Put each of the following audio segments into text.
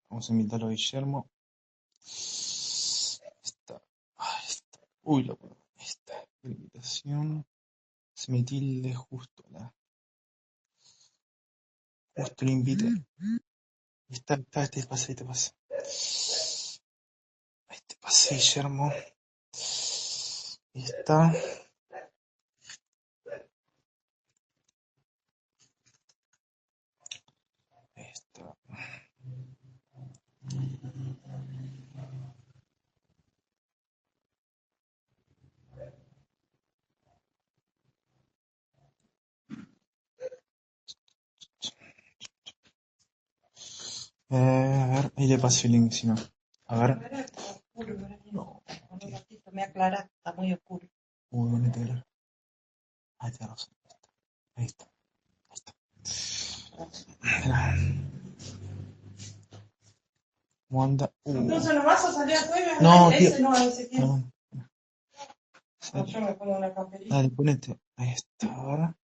Vamos a invitarlo a Guillermo. Está. Ahí está. Uy, ahí está. La invitación. Se me tilde justo lo invité. Este pase, este pase. Este pase, Guillermo. Ahí está. Ahí está. A ver, ahí le paso el link, si no. A ver. Pero está oscuro, no. Un ratito me aclara, está muy oscuro. Uy, ¿dónde te lo? Ahí está, Rosa. Ahí está. Ahí está. Espera. ¿Cómo anda? Entonces no vas a salir a jueves, No, tío. ese no, ese quién. No, Yo me pongo una camperita. dale, ponete. Ahí está, ahora.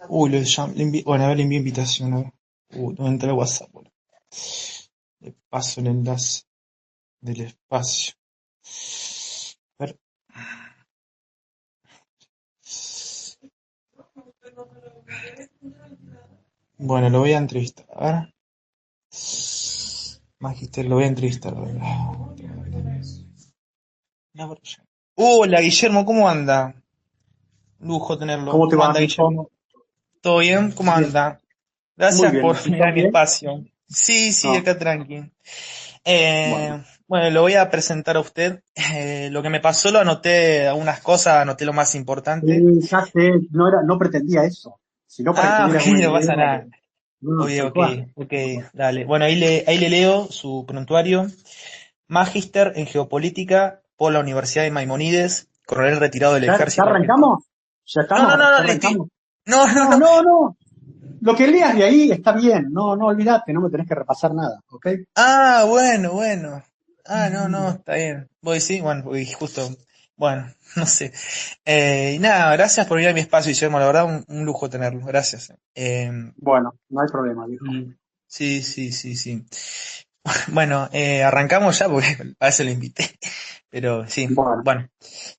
Uy, bueno, a ver, le envío invitación, a ver. Uy, no entra el WhatsApp, bueno. Le paso el enlace del espacio. A ver. Bueno, lo voy a entrevistar. A ver. Magister, lo voy a entrevistar. Hola, Guillermo, ¿cómo anda? Lujo tenerlo. ¿Cómo te ¿Cómo va, anda, amigo? Guillermo? ¿Todo bien? ¿Cómo Bien, anda? muy Gracias por bien. ¿Y venir a estás mi bien? espacio. Sí, sí, No, acá tranqui. bueno. Bueno, lo voy a presentar a usted. Lo que me pasó lo anoté, algunas cosas, anoté lo más importante. Ya sé, no pretendía eso, sino para que Ah, tuvieras ok, una no idea pasa nada. de... No, Ok, tal ok, cual. ok, dale. Bueno, ahí le leo su prontuario. Magíster en Geopolítica por la Universidad de Maimonides, coronel retirado del ¿Ya Ejército Argentino. arrancamos? ¿Ya No, no, estamos? no, no, ¿Ya le estoy... arrancamos? No, no, No, no. no, no. Lo que leas de ahí está bien. No olvidate, no me tenés que repasar nada, ¿ok? Ah, bueno, bueno. Ah, no, no, está bien. Voy, sí, bueno, voy justo. Bueno, no sé. Y nada, gracias por venir a mi espacio, Guillermo. La verdad, un lujo tenerlo. Gracias. Bueno, no hay problema, viejo. Sí, sí, sí, sí. Bueno, arrancamos ya porque a veces lo invité. Pero sí, Bueno, bueno.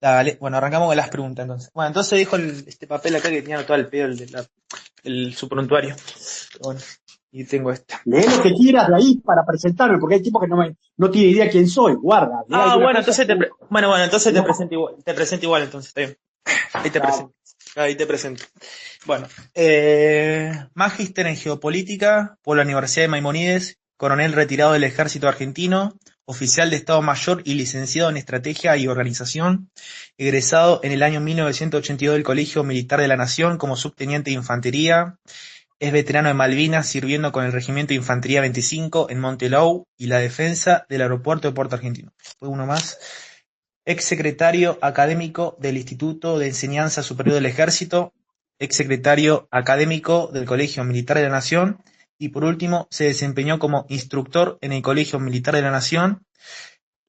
Dale, bueno, arrancamos con las preguntas entonces. Bueno, entonces dijo este papel acá que tenía todo el pedo, su prontuario. Bueno, y tengo esta. lee lo que quieras de ahí para presentarme, porque hay tipos que no tiene idea quién soy. Guarda, lee Ah, alguna bueno, cosa. entonces bueno, entonces No, te presento igual, entonces, está bien. Ahí te dale. presento. Ahí te presento. Bueno, magíster en Geopolítica por la Universidad de Maimonides, coronel retirado del Ejército Argentino, oficial de Estado Mayor y licenciado en Estrategia y Organización, egresado en el año 1982 del Colegio Militar de la Nación como subteniente de Infantería, es veterano de Malvinas sirviendo con el Regimiento de Infantería 25 en Montelou y la defensa del aeropuerto de Puerto Argentino. Fue uno más. Ex secretario académico del Instituto de Enseñanza Superior del Ejército, ex secretario académico del Colegio Militar de la Nación y por último se desempeñó como instructor en el Colegio Militar de la Nación,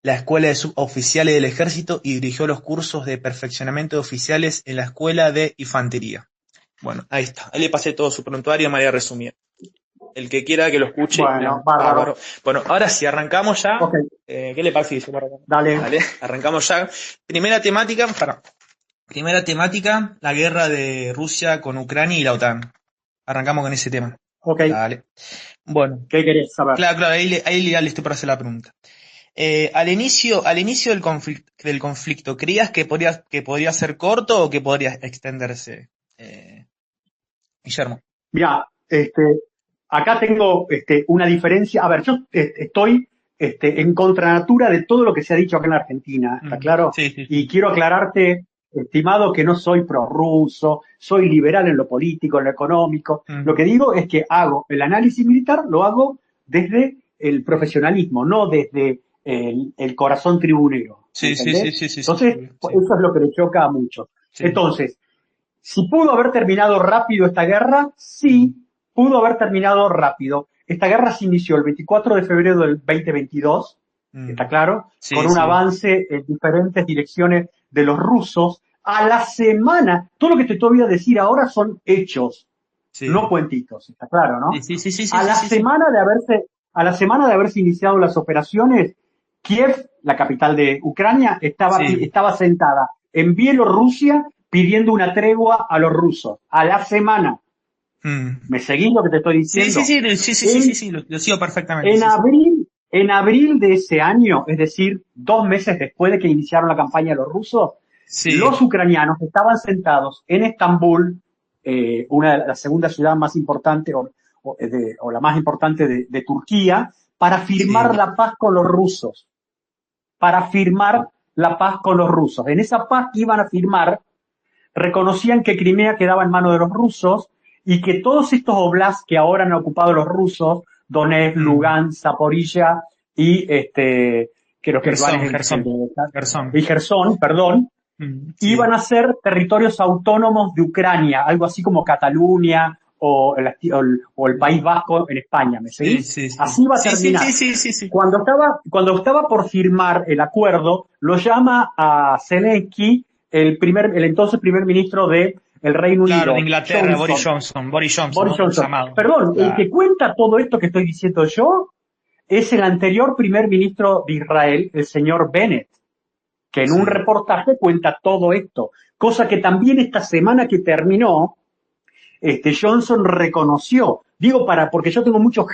la Escuela de Suboficiales del Ejército y dirigió los cursos de perfeccionamiento de oficiales en la Escuela de Infantería. Bueno, ahí está. Ahí le pasé todo su prontuario de manera resumida. El que quiera que lo escuche, Bueno, bárbaro. bárbaro. Bueno, ahora sí, arrancamos ya. Ok, ¿Qué le parece? Si arrancamos? dale. Dale, arrancamos ya. Primera temática, la guerra de Rusia con Ucrania y la OTAN. Arrancamos con ese tema. Ok, Dale. Bueno, ¿qué querés saber? claro, claro, ahí ya listo para hacer la pregunta. Al inicio del conflicto, ¿creías que podría ser corto o que podría extenderse, Guillermo? Mira, acá tengo una diferencia. A ver, yo estoy en contranatura de todo lo que se ha dicho acá en la Argentina, ¿está claro? Sí, sí, Y sí. quiero aclararte, estimado, que no soy prorruso, soy liberal en lo político, en lo económico. Lo Mm. que digo es que hago el análisis militar, lo hago desde el profesionalismo, no desde el corazón tribunero, ¿me Sí, sí, sí, entendés? sí, sí, sí, Entonces, obvio, sí, eso es lo que le choca a muchos. sí. Entonces, si pudo haber terminado rápido esta guerra, Mm, sí, pudo haber terminado rápido. Esta guerra se inició el 24 de febrero del 2022, ¿está mm. claro? Con Sí, un sí, avance en diferentes direcciones de los rusos. A la semana, todo lo que te voy a decir ahora son hechos, sí. no cuentitos, ¿está claro, Sí, no? sí, sí, sí, sí, A sí, la sí, sí. semana a la semana de haberse iniciado las operaciones, Kiev, la capital de Ucrania, Sí. estaba sentada en Bielorrusia pidiendo una tregua a los rusos. A la semana. Mm. ¿Me seguís lo que te estoy Sí, sí, diciendo? sí, sí, sí, sí, sí, En, sí, lo sigo perfectamente, en sí, sí. abril de ese año, es decir, 2 meses después de que iniciaron la campaña los rusos, Sí, los ucranianos estaban sentados en Estambul, la segunda ciudad más importante o la más importante de Turquía, para firmar sí. la paz con los rusos. Para firmar la paz con los rusos. En esa paz que iban a firmar, reconocían que Crimea quedaba en manos de los rusos y que todos estos oblasts que ahora han ocupado los rusos, Donetsk, Mm. Lugansk, Zaporilla y creo que Lugansk Gerson, es Gerson, y Gerson. Gerson, perdón, iban Sí, a ser territorios autónomos de Ucrania, algo así como Cataluña o el País Vasco en España, ¿me sí, seguís? sí, sí. Así iba a Sí, sí, terminar. sí, sí, sí, sí. Cuando estaba por firmar el acuerdo, lo llama a Zelensky el entonces primer ministro de el Reino Claro, de Unido, Inglaterra, Johnson, Boris Johnson, Boris ¿no? Johnson. Llamado. Perdón, el que Claro. cuenta todo esto que estoy diciendo yo es el anterior primer ministro de Israel, el señor Bennett, que en un Sí. reportaje cuenta todo esto, cosa que también esta semana que terminó, Johnson reconoció. Digo porque yo tengo muchos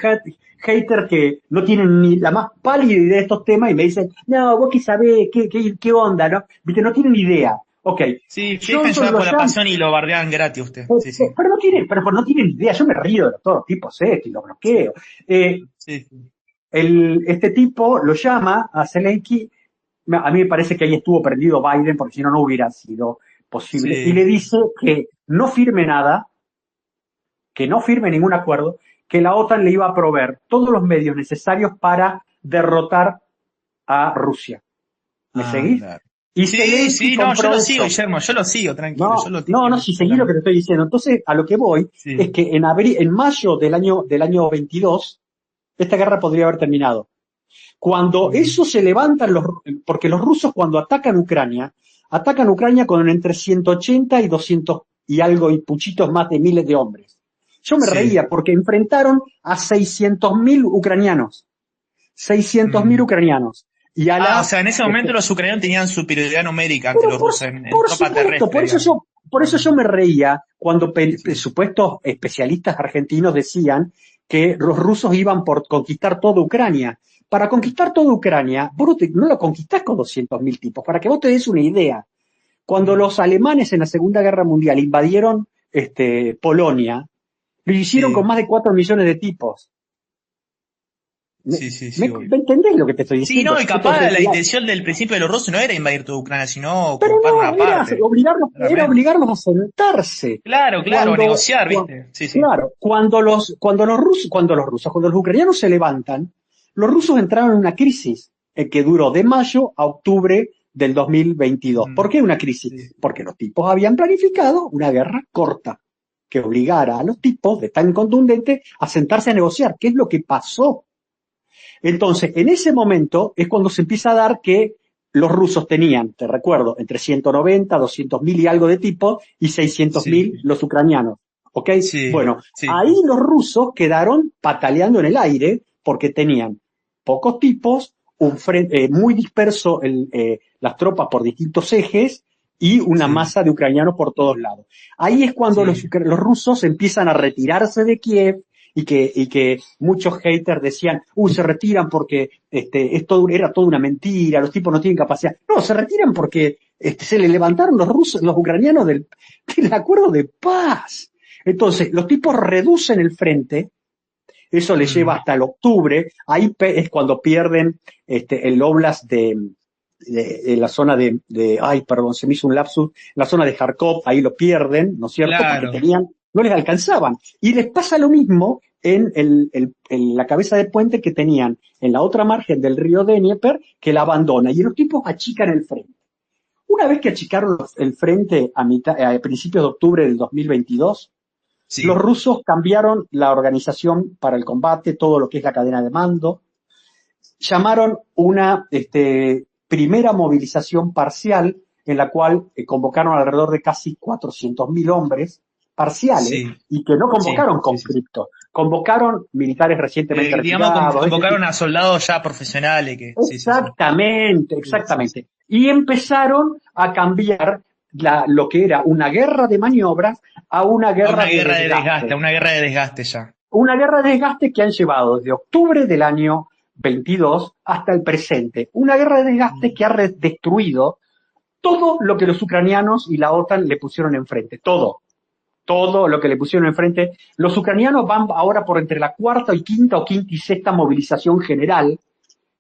haters que no tienen ni la más pálida idea de estos temas y me dicen, no, vos qué sabés, qué onda, ¿no? Viste, no tienen ni idea. Ok, Sí, se dejan Johnson llevar lo por la llama, pasión y lo bardean gratis usted. Sí, sí. pero no tienen ni idea, yo me río de todos los tipos y lo bloqueo. Eh, Sí, sí. este tipo lo llama a Zelensky, a mí me parece que ahí estuvo prendido Biden porque si no, no hubiera sido posible, y Sí. le dice que no firme nada, que no firme ningún acuerdo, que la OTAN le iba a proveer todos los medios necesarios para derrotar a Rusia. ¿Me seguís? Anda. Y Sí, Zelensky sí, no, yo compró lo sigo, eso. Guillermo, yo lo sigo, tranquilo, yo No, lo no, no, sigo si seguí lo que te seguramente. estoy diciendo. Entonces, a lo que voy es Sí. que en mayo del año 22, esta guerra podría haber terminado. Cuando Mm. eso se levantan porque los rusos cuando atacan Ucrania con entre 180 y 200 y algo y puchitos más de miles de hombres. Yo me Sí. reía porque enfrentaron a 600.000 ucranianos, 600.000 Mm. ucranianos. Y a Ah, o la, sea, en ese momento este, los ucranianos tenían superioridad numérica ante pero los por, rusos en por tropa supuesto, terrestre, digamos. por eso yo Mm. me reía cuando Sí. supuestos especialistas argentinos decían que los rusos iban por conquistar toda Ucrania. Para conquistar toda Ucrania, vos no lo conquistás con 200.000 tipos. Para que vos te des una idea, cuando Mm. los alemanes en la Segunda Guerra Mundial invadieron Polonia, lo hicieron con Sí, más de 4 millones de tipos. ¿Me, sí, sí, sí, me, obvio. me entendés lo que te estoy Sí, no, diciendo? y capaz Entonces, la intención del principio de los rusos no era invadir toda Ucrania, sino pero ocupar una no, parte. era Claramente. obligarlos a sentarse. Claro, claro, a Cuando, negociar, cua- ¿viste? Sí, sí. claro, cuando los ucranianos se levantan, los rusos entraron en una crisis que duró de mayo a octubre del 2022. ¿Por Mm. qué una crisis? Sí, Porque los tipos habían planificado una guerra corta que obligara a los tipos de tan contundente a sentarse a negociar. ¿Qué es lo que pasó? Entonces, en ese momento es cuando se empieza a dar que los rusos tenían, te recuerdo, entre 190, 200.000 y algo de tipos y sí, 600.000 los ucranianos. ¿Ok? sí, Bueno, sí, ahí los rusos quedaron pataleando en el aire porque tenían pocos tipos, un frente muy disperso las tropas por distintos ejes y una sí, masa de ucranianos por todos lados. Ahí es cuando los, sí. los rusos empiezan a retirarse de Kiev y que muchos haters decían, se retiran porque era toda una mentira, los tipos no tienen capacidad. No, se retiran porque se le levantaron los rusos, los ucranianos del acuerdo de paz. Entonces, los tipos reducen el frente, eso les lleva Mm. hasta el octubre, ahí es cuando pierden el Oblast de la zona ay, perdón, se me hizo un lapsus, la zona de Kharkov, ahí lo pierden, ¿no es cierto? Porque Claro. no les alcanzaban. Y les pasa lo mismo en la cabeza de puente que tenían en la otra margen del río Dnieper, que la abandona. Y los tipos achican el frente. Una vez que achicaron el frente a principios de octubre del 2022, los Sí, rusos cambiaron la organización para el combate, todo lo que es la cadena de mando, llamaron una primera movilización parcial en la cual convocaron alrededor de casi 400.000 hombres parciales sí, y que no sí, convocaron sí, sí. conscriptos, convocaron militares recientemente Digamos, retirados, convocaron a soldados ya profesionales que, sí, sí, sí. exactamente, Sí, sí, sí. exactamente. Y empezaron a cambiar lo que era una guerra de maniobras a una A guerra una de guerra de desgaste, desgaste. a una guerra de desgaste ya. Una guerra de desgaste que han llevado desde octubre del año 22 hasta el presente. Una guerra de desgaste que ha destruido todo lo que los ucranianos y la OTAN le pusieron enfrente. Todo lo que le pusieron enfrente. Los ucranianos van ahora por entre la cuarta y quinta y sexta movilización general.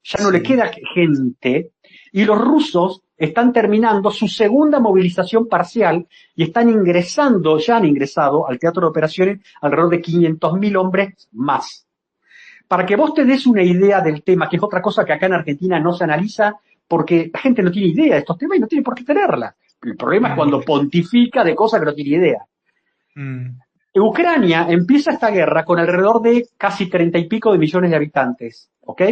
Ya no le Sí. queda gente. Y los rusos están terminando su segunda movilización parcial y ya han ingresado al teatro de operaciones alrededor de 500.000 hombres más. Para que vos te des una idea del tema, que es otra cosa que acá en Argentina no se analiza, porque la gente no tiene idea de estos temas y no tiene por qué tenerla. El problema es cuando pontifica de cosas que no tiene idea. Mm. Ucrania empieza esta guerra con alrededor de casi 30 y pico de millones de habitantes, ¿ok?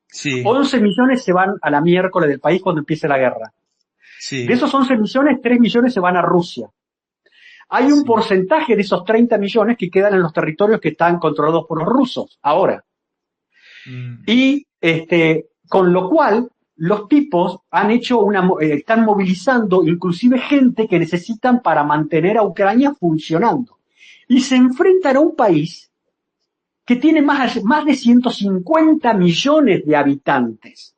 Sí, 11 millones se van a la miércoles del país cuando empiece la guerra. sí, De esos 11 millones, 3 millones se van a Rusia. Hay un sí. porcentaje de esos 30 millones que quedan en los territorios que están controlados por los rusos, ahora. Mm. Y con lo cual los tipos han hecho están movilizando inclusive gente que necesitan para mantener a Ucrania funcionando. Y se enfrentan a un país que tiene más de 150 millones de habitantes.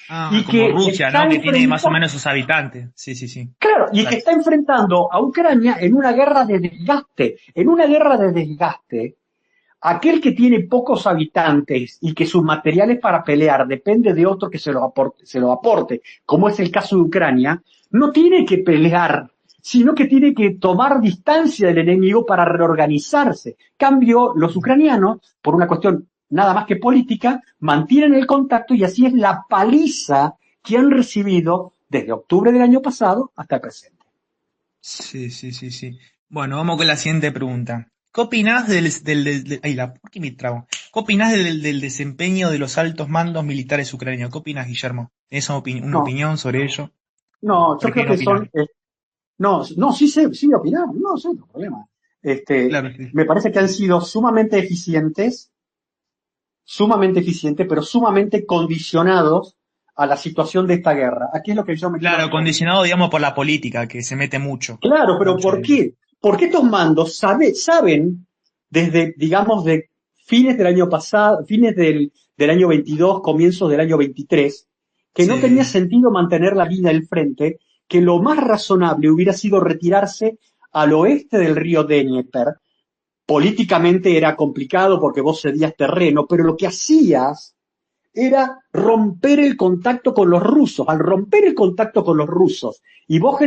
Ah, Y como que Rusia, está ¿no? Que tiene más o enfrentando, menos sus habitantes. Sí, sí, sí. claro, y que Exacto. está enfrentando a Ucrania en una guerra de desgaste. En una guerra de desgaste, aquel que tiene pocos habitantes y que sus materiales para pelear depende de otro que se lo aporte, como es el caso de Ucrania, no tiene que pelear, sino que tiene que tomar distancia del enemigo para reorganizarse. Cambio, los ucranianos, por una cuestión nada más que política, mantienen el contacto y así es la paliza que han recibido desde octubre del año pasado hasta el presente. Sí, sí, sí, sí. Bueno, vamos con la siguiente pregunta. ¿Qué opinás ¿por qué me trabo? ¿Qué opinás del desempeño de los altos mandos militares ucranianos? ¿Qué opinás, Guillermo? ¿Es una No, opinión sobre ello? no, yo ¿Por qué creo no que opinás? son no, no, sí sé, sí voy a opinar, no, sí, no hay problema. Claro, sí. Me parece que han sido sumamente eficientes, pero sumamente condicionados a la situación de esta guerra. Aquí es lo que yo me quiero Claro, referir. condicionado, digamos, por la política, que se mete mucho. Claro, pero Mucho ¿por en... qué? Porque estos mandos saben desde, digamos, de fines del año pasado, del año 22, comienzos del año 23, que no tenía Sí, sentido mantener la línea del frente, que lo más razonable hubiera sido retirarse al oeste del río Dnieper. Políticamente era complicado porque vos cedías terreno, pero lo que hacías era romper el contacto con los rusos. Al romper el contacto con los rusos y vos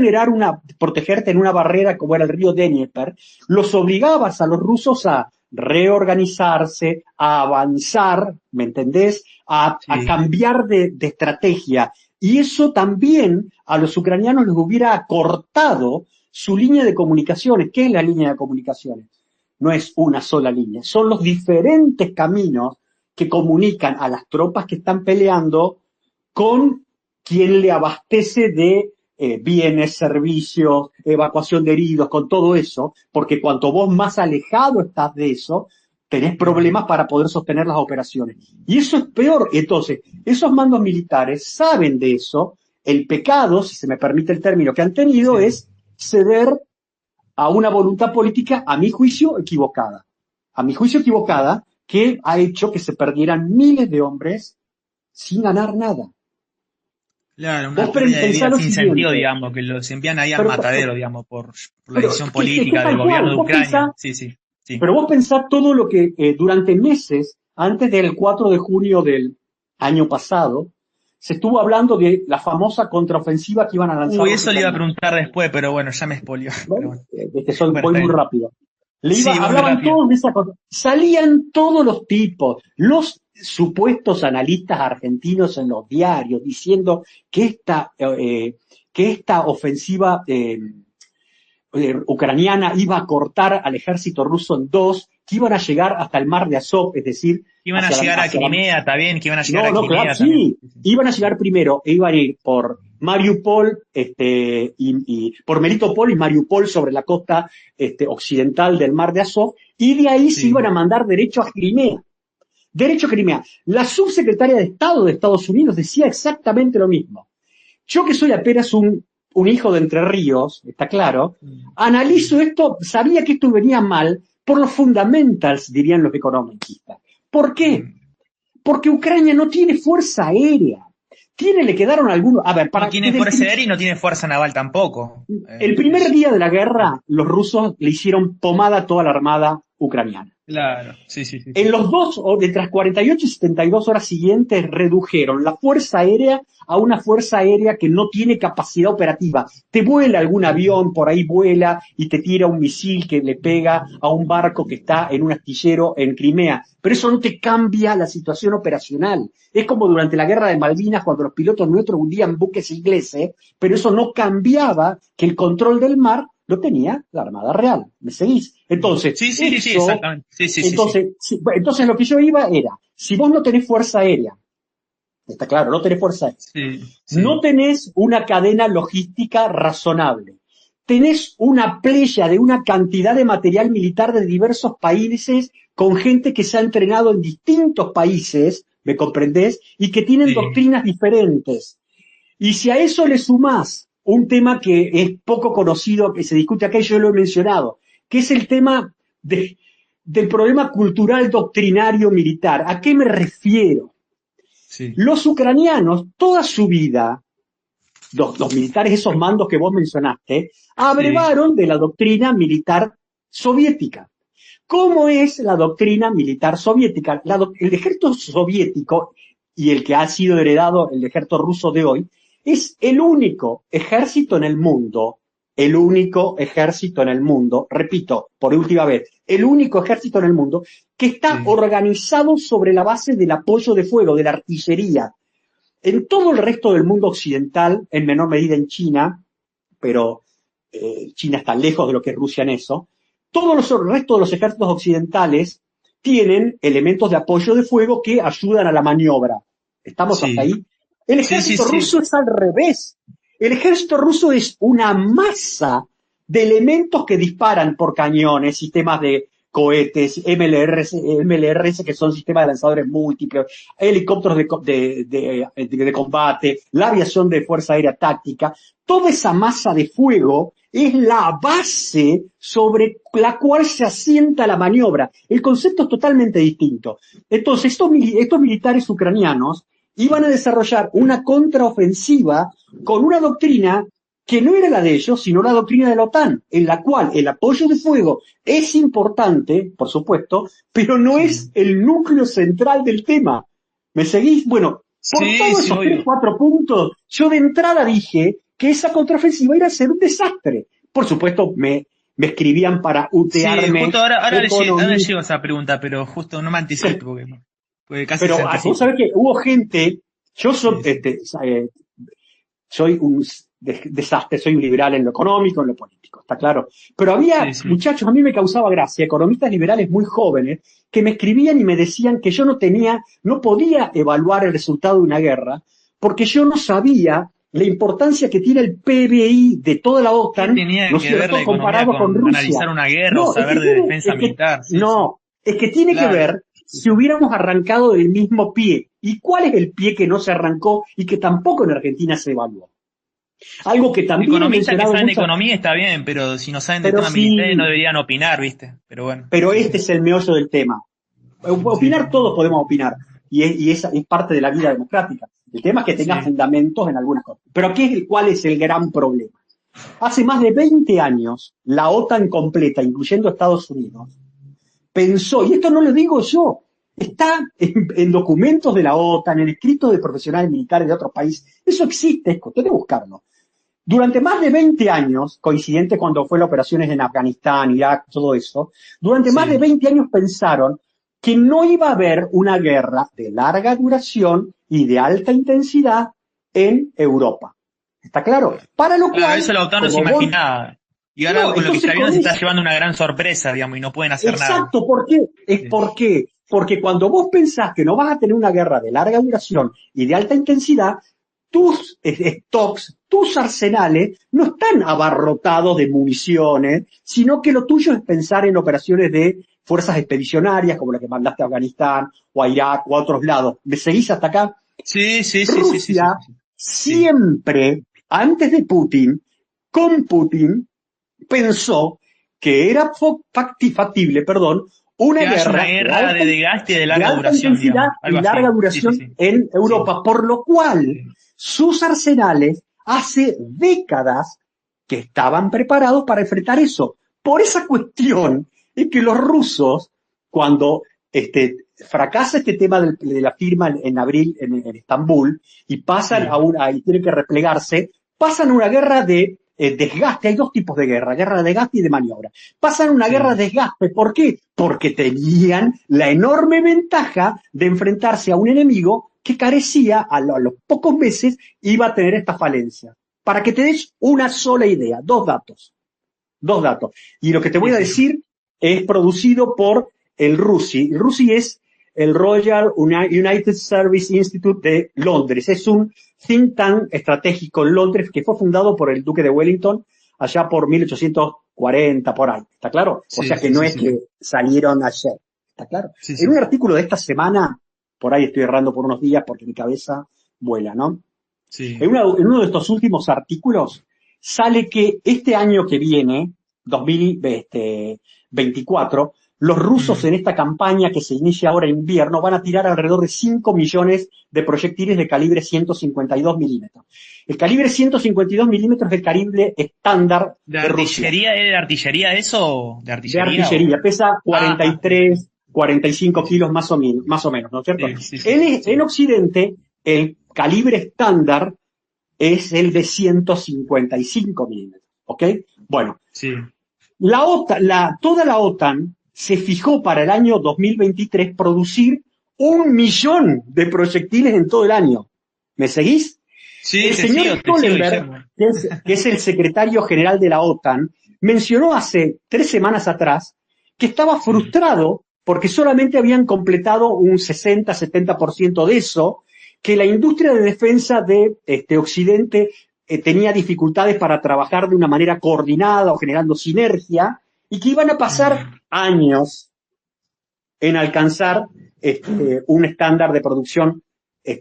protegerte en una barrera como era el río Dnieper, los obligabas a los rusos a reorganizarse, a avanzar, ¿me entendés? A sí. cambiar de estrategia. Y eso también a los ucranianos les hubiera cortado su línea de comunicaciones. ¿Qué es la línea de comunicaciones? No es una sola línea, son los diferentes caminos que comunican a las tropas que están peleando con quien le abastece de bienes, servicios, evacuación de heridos, con todo eso, porque cuanto vos más alejado estás de eso, tenés problemas para poder sostener las operaciones. Y eso es peor. Entonces, esos mandos militares saben de eso. El pecado, si se me permite el término, que han tenido Sí. es ceder a una voluntad política, a mi juicio, equivocada. A mi juicio, equivocada, que ha hecho que se perdieran miles de hombres sin ganar nada. Claro, Vos una pérdida de pensá vida lo sin sentido, siguiente, digamos, que los envían ahí al pero, matadero, digamos, por la pero decisión que política del tal gobierno cual, de Ucrania. Sí, sí, sí. pero vos pensá todo lo que durante meses, antes del 4 de junio del año pasado, se estuvo hablando de la famosa contraofensiva que iban a lanzar Uy, los eso le iba a ucranianos. preguntar después, pero bueno, ya me expolió. Pero ¿Ven? bueno, bueno, Voy está muy bien. rápido. Sí, va muy Hablaban rápido. todos de esa cosa. Salían todos los tipos, los supuestos analistas argentinos en los diarios, diciendo que esta ofensiva ucraniana iba a cortar al ejército ruso en dos, que iban a llegar hasta el mar de Azov, es decir, Iban a llegar a Crimea, está bien, que iban a llegar a no, Crimea claro, también. sí, iban a llegar primero, e iban a ir por Mariupol, y por Melitopol y Mariupol sobre la costa occidental del mar de Azov, y de ahí se Sí, iban a mandar derecho a Crimea. Derecho a Crimea. La subsecretaria de Estado de Estados Unidos decía exactamente lo mismo. Yo que soy apenas un hijo de Entre Ríos, está claro, analizo esto, sabía que esto venía mal por los fundamentals, dirían los economistas. ¿Por qué? Porque Ucrania no tiene fuerza aérea. Le quedaron algunos. A ver, no tiene fuerza aérea y no tiene fuerza naval tampoco. El primer día de la guerra, los rusos le hicieron pomada a toda la armada ucraniana. Claro, sí, sí, sí. En los dos, o de las 48 y 72 horas siguientes, redujeron la fuerza aérea a una fuerza aérea que no tiene capacidad operativa. Te vuela algún avión, por ahí vuela y te tira un misil que le pega a un barco que está en un astillero en Crimea. Pero eso no te cambia la situación operacional. Es como durante la guerra de Malvinas, cuando los pilotos nuestros hundían buques ingleses, pero eso no cambiaba que el control del mar lo tenía la Armada Real. ¿Me seguís? Entonces, Sí, sí, sí, exactamente. Sí, sí, entonces, sí. entonces lo que yo iba era, si vos no tenés fuerza aérea, está claro, no tenés fuerza aérea, Sí, no sí. tenés una cadena logística razonable, tenés una playa de una cantidad de material militar de diversos países con gente que se ha entrenado en distintos países, ¿me comprendés? Y que tienen Sí. doctrinas diferentes. Y si a eso le sumás un tema que es poco conocido, que se discute acá y yo lo he mencionado, que es el tema del problema cultural doctrinario militar. ¿A qué me refiero? Sí. Los ucranianos, toda su vida, los militares, esos mandos que vos mencionaste, abrevaron de la doctrina militar soviética. ¿Cómo es la doctrina militar soviética? El ejército soviético y el que ha sido heredado, el ejército ruso de hoy, es el único ejército en el mundo, repito, por última vez, el único ejército en el mundo que está organizado sobre la base del apoyo de fuego, de la artillería. En todo el resto del mundo occidental, en menor medida en China, pero China está lejos de lo que es Rusia en eso, todos los restos de los ejércitos occidentales tienen elementos de apoyo de fuego que ayudan a la maniobra. ¿Estamos hasta ahí? El ejército ruso es al revés. El ejército ruso es una masa de elementos que disparan por cañones, sistemas de cohetes, MLRS que son sistemas de lanzadores múltiples, helicópteros de combate, la aviación de fuerza aérea táctica. Toda esa masa de fuego es la base sobre la cual se asienta la maniobra. El concepto es totalmente distinto. Entonces, estos militares ucranianos iban a desarrollar una contraofensiva con una doctrina que no era la de ellos, sino la doctrina de la OTAN, en la cual el apoyo de fuego es importante, por supuesto, pero no es el núcleo central del tema. ¿Me seguís? Bueno, por todos esos 3-4 puntos, yo de entrada dije que esa contraofensiva iba a ser un desastre. Por supuesto, me escribían para utearme. Sí, justo ahora le llego a esa pregunta, pero justo no me anticipo, porque casi pero se anticipa. vos sabés que hubo gente, yo soy un desastre, soy un liberal en lo económico, en lo político, está claro. Pero había muchachos, a mí me causaba gracia, economistas liberales muy jóvenes, que me escribían y me decían que yo no podía evaluar el resultado de una guerra, porque yo no sabía la importancia que tiene el PBI de toda la OTAN, ¿no es cierto?, comparado con Rusia. Analizar una guerra o saber de defensa militar. Es que tiene que ver si hubiéramos arrancado del mismo pie. ¿Y cuál es el pie que no se arrancó y que tampoco en Argentina se evaluó? Algo que también economistas que saben de economía está bien, pero si no saben de temas militares no deberían opinar, ¿viste? Pero bueno. Pero este es el meollo del tema. Opinar todos podemos opinar. Y esa es parte de la vida democrática. El tema es que tenga fundamentos en algunas cosas. Pero ¿cuál es el gran problema? Hace más de 20 años, la OTAN completa, incluyendo Estados Unidos, pensó, y esto no lo digo yo, está en documentos de la OTAN, en escritos de profesionales militares de otros países, eso existe, es cuestión de buscarlo. Durante más de 20 años, coincidente cuando fue las operaciones en Afganistán, Irak, todo eso, durante más de 20 años pensaron que no iba a haber una guerra de larga duración y de alta intensidad en Europa. ¿Está claro? Para lo cual, eso la OTAN no se imaginaba. Y ahora No, con lo que entonces está viendo con se está eso, llevando una gran sorpresa, digamos, y no pueden hacer nada. exacto, ¿por qué? Sí, ¿Por qué? Porque cuando vos pensás que no vas a tener una guerra de larga duración y de alta intensidad, tus stocks, tus arsenales no están abarrotados de municiones, sino que lo tuyo es pensar en operaciones de fuerzas expedicionarias, como la que mandaste a Afganistán o a Irak o a otros lados. ¿Me seguís hasta acá? sí, sí, sí, sí, sí, sí, Rusia sí, sí. Sí. siempre, antes de Putin, con Putin, pensó que era factible, perdón, una Que haya una guerra guerra de desgaste y de de larga alta duración, intensidad digamos, y algo larga así. Sí, sí, duración sí, en sí, Europa, por lo cual sí. sus arsenales hace décadas que estaban preparados para enfrentar eso. Por esa cuestión es que los rusos, cuando fracasa este tema de la firma en abril en Estambul y pasan Sí. y tienen que replegarse, pasan a una guerra de desgaste. Hay dos tipos de guerra de desgaste y de maniobra. Pasan a una guerra Sí. de desgaste. ¿Por qué? Porque tenían la enorme ventaja de enfrentarse a un enemigo que carecía, a los pocos meses, iba a tener esta falencia. Para que te des una sola idea, dos datos. Dos datos. Y lo que te voy Sí, a sí, sí. decir es producido por el RUSI. El RUSI es el Royal United Service Institute de Londres. Es un think tank estratégico en Londres que fue fundado por el Duque de Wellington allá por 1840, por ahí. ¿Está claro? O Sí, sea que sí, no sí, es sí, sí. que salieron ayer. ¿Está claro? Sí, En sí. un artículo de esta semana, por ahí estoy errando por unos días porque mi cabeza vuela, ¿no? Sí. En uno de estos últimos artículos sale que este año que viene, 2024, los rusos Mm. en esta campaña que se inicia ahora en invierno van a tirar alrededor de 5 millones de proyectiles de calibre 152 milímetros. El calibre 152 milímetros es el calibre estándar ¿De de Rusia, artillería? ¿Es de artillería eso? ¿De de artillería o...? artillería. Pesa Ah, sí, 43, 45 sí, sí. kilos más o menos, ¿no es cierto? Sí, sí, sí, sí, En sí. Occidente, el calibre estándar es el de 155 milímetros. ¿Ok? Bueno, Sí. toda la OTAN se fijó para el año 2023 producir 1 millón de proyectiles en todo el año. ¿Me seguís? Sí, El señor te sigo, Stoltenberg, Guillermo. que es el secretario general de la OTAN, mencionó hace 3 semanas atrás que estaba Sí. frustrado porque solamente habían completado un 60-70% de eso, que la industria de defensa de Occidente tenía dificultades para trabajar de una manera coordinada o generando sinergia, y que iban a pasar Mm. años en alcanzar un estándar de producción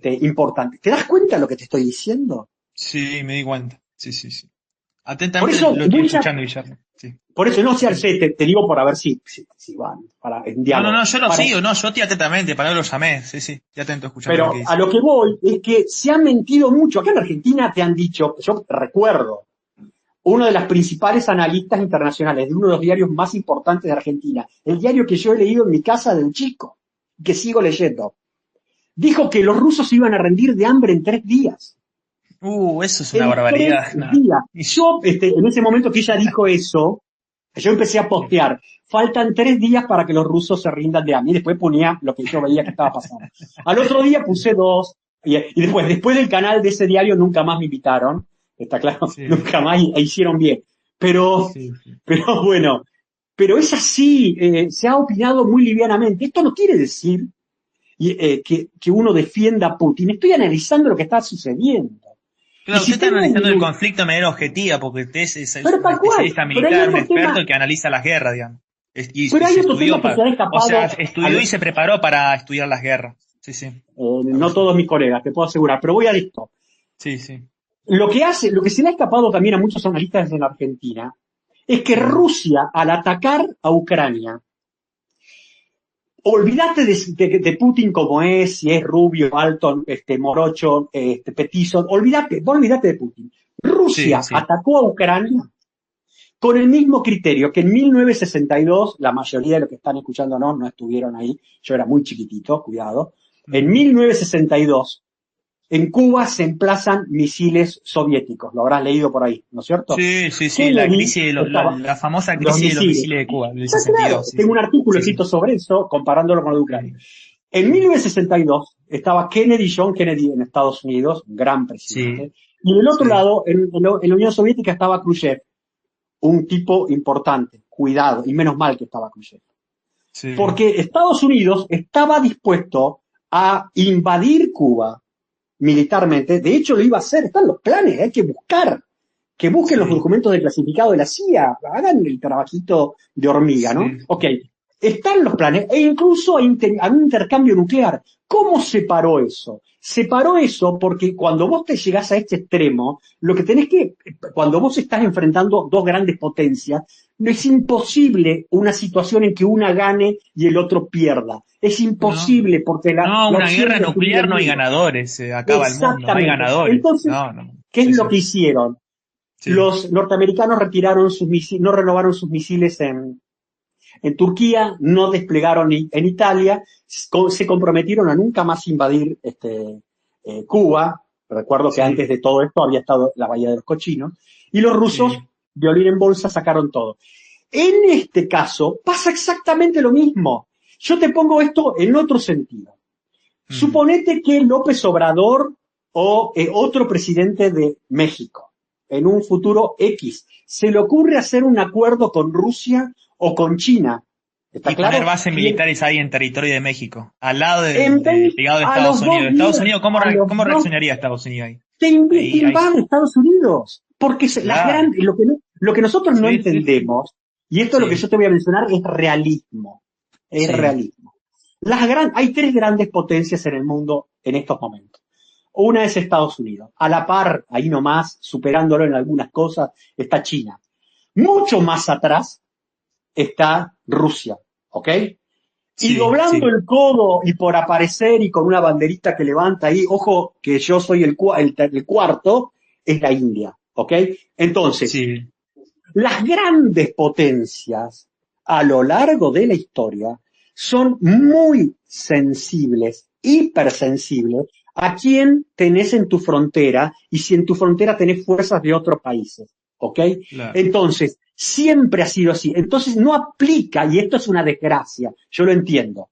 importante. ¿Te das cuenta de lo que te estoy diciendo? Sí, me di cuenta. Sí, sí, sí. Por Atentamente eso, lo estoy escuchando, Guillermo. Sí. por eso no sé, Sí, sí. te digo por a ver si van para en No, no, diálogo. no, yo lo sigo, no, yo estoy atentamente, para eso lo llamé. Sí, sí, ya atento escuchando lo que Pero a dice. lo que voy es que se han mentido mucho. Acá en Argentina te han dicho, yo recuerdo, uno de los principales analistas internacionales de uno de los diarios más importantes de Argentina, el diario que yo he leído en mi casa de un chico, que sigo leyendo, dijo que los rusos se iban a rendir de hambre en 3 días. Eso es una En tres barbaridad. No. días. Yo, en ese momento que ella dijo eso, yo empecé a postear. Faltan 3 días para que los rusos se rindan de hambre. Y después ponía lo que yo veía que estaba pasando. Al otro día puse 2. Y después del canal de ese diario nunca más me invitaron. Está claro, Sí, nunca más hicieron bien. Pero, sí, sí. pero bueno, pero es así, se ha opinado muy livianamente. Esto no quiere decir que uno defienda a Putin. Estoy analizando lo que está sucediendo. Y Claro, usted si está tengo un analizando el minuto, conflicto de manera objetiva, porque usted es pero un tal cual, especialista pero hay militar, un otro tema, experto que analiza las guerras, digamos. Y pero hay se otro estudió tema que se para, ha o sea, escapado, estudió y se preparó para estudiar las guerras. Sí, sí, algo no así. todos mis colegas, te puedo asegurar, pero voy a esto. Sí, sí, Lo que se le ha escapado también a muchos analistas en Argentina, es que sí, Rusia, al atacar a Ucrania, olvídate de Putin como es, si es rubio, alto, morocho, petizo, vos olvídate de Putin. sí, Rusia sí. atacó a Ucrania con el mismo criterio que en 1962, la mayoría de los que están escuchando no estuvieron ahí, yo era muy chiquitito, cuidado, en Ujú. 1962 en Cuba se emplazan misiles soviéticos, lo habrás leído por ahí, ¿no es cierto? Sí, sí, sí, la Kennedy crisis de estaba, la famosa los crisis de los misiles. misiles de Cuba, del Está claro, 62, sí, tengo un sí, artículo sí, sí, escrito sobre eso, comparándolo con lo de Ucrania. sí, En sí, 1962 estaba John Kennedy en Estados Unidos, un gran sí, presidente, y del otro sí, lado, en la Unión Soviética estaba Khrushchev, un tipo importante, cuidado, y menos mal que estaba con Jeff. Sí. Porque Estados Unidos estaba dispuesto a invadir Cuba militarmente, de hecho lo iba a hacer, están los planes, hay que buscar, que busquen los Sí. documentos de clasificado de la CIA, hagan el trabajito de hormiga, ¿no? Sí. Ok, están los planes, e incluso hay un intercambio nuclear. ¿Cómo separó eso? Separó eso porque cuando vos te llegás a este extremo, lo que tenés que, cuando vos estás enfrentando dos grandes potencias, no es imposible una situación en que una gane y el otro pierda. Es No, imposible porque no, la una opción guerra de destruir nuclear el no hay mundo. ganadores, se acaba el mundo, no hay Exactamente. ganadores. Entonces, No, no. ¿qué es Sí, lo sí. que hicieron? Sí. Los norteamericanos retiraron sus misiles, no renovaron sus misiles en Turquía, no desplegaron en Italia, se comprometieron a nunca más invadir Cuba. Recuerdo que Sí. antes de todo esto había estado la Bahía de los Cochinos. Y los rusos, Sí. violín en bolsa, sacaron todo. En este caso pasa exactamente lo mismo. Yo te pongo esto en otro sentido. Mm. Suponete que López Obrador o otro presidente de México, en un futuro X, se le ocurre hacer un acuerdo con Rusia o con China. ¿Está Y poner claro? bases militares ahí en territorio de México, al lado En vez, pegado de a Estados los Unidos. 2 días, ¿Cómo, a los cómo dos, reaccionaría Estados Unidos ahí? te Ahí, ahí. invade Estados Unidos. Porque las Claro. grandes, lo que nosotros no Sí, sí, sí. entendemos, y esto es lo que Sí, yo te voy a mencionar, es realismo. Es sí. realismo. Hay tres grandes potencias en el mundo en estos momentos. Una es Estados Unidos. A la par, ahí nomás, superándolo en algunas cosas, está China. Mucho más atrás está Rusia, ¿ok? Y Sí, doblando sí. el codo y por aparecer y con una banderita que levanta ahí, ojo que yo soy el cuarto, es la India, ¿ok? Entonces, Sí. las grandes potencias a lo largo de la historia son muy sensibles, hipersensibles, a quién tenés en tu frontera y si en tu frontera tenés fuerzas de otros países, ¿ok? Claro. Entonces, siempre ha sido así. Entonces no aplica, y esto es una desgracia, yo lo entiendo,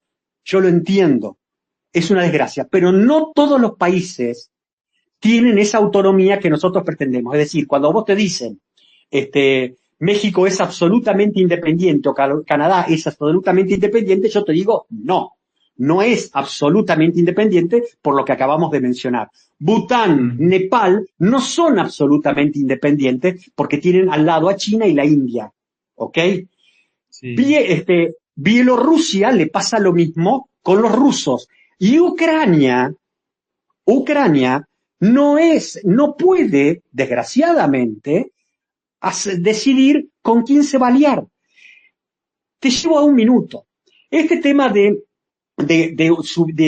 es una desgracia, pero no todos los países tienen esa autonomía que nosotros pretendemos. Es decir, cuando vos te dicen, México es absolutamente independiente o Canadá es absolutamente independiente, yo te digo, no, no es absolutamente independiente por lo que acabamos de mencionar. Bután, Mm. Nepal no son absolutamente independientes porque tienen al lado a China y la India, ¿ok? Sí. Bielorrusia le pasa lo mismo con los rusos y Ucrania no puede, desgraciadamente, decidir con quién se va a aliar. Te llevo a un minuto. Este tema de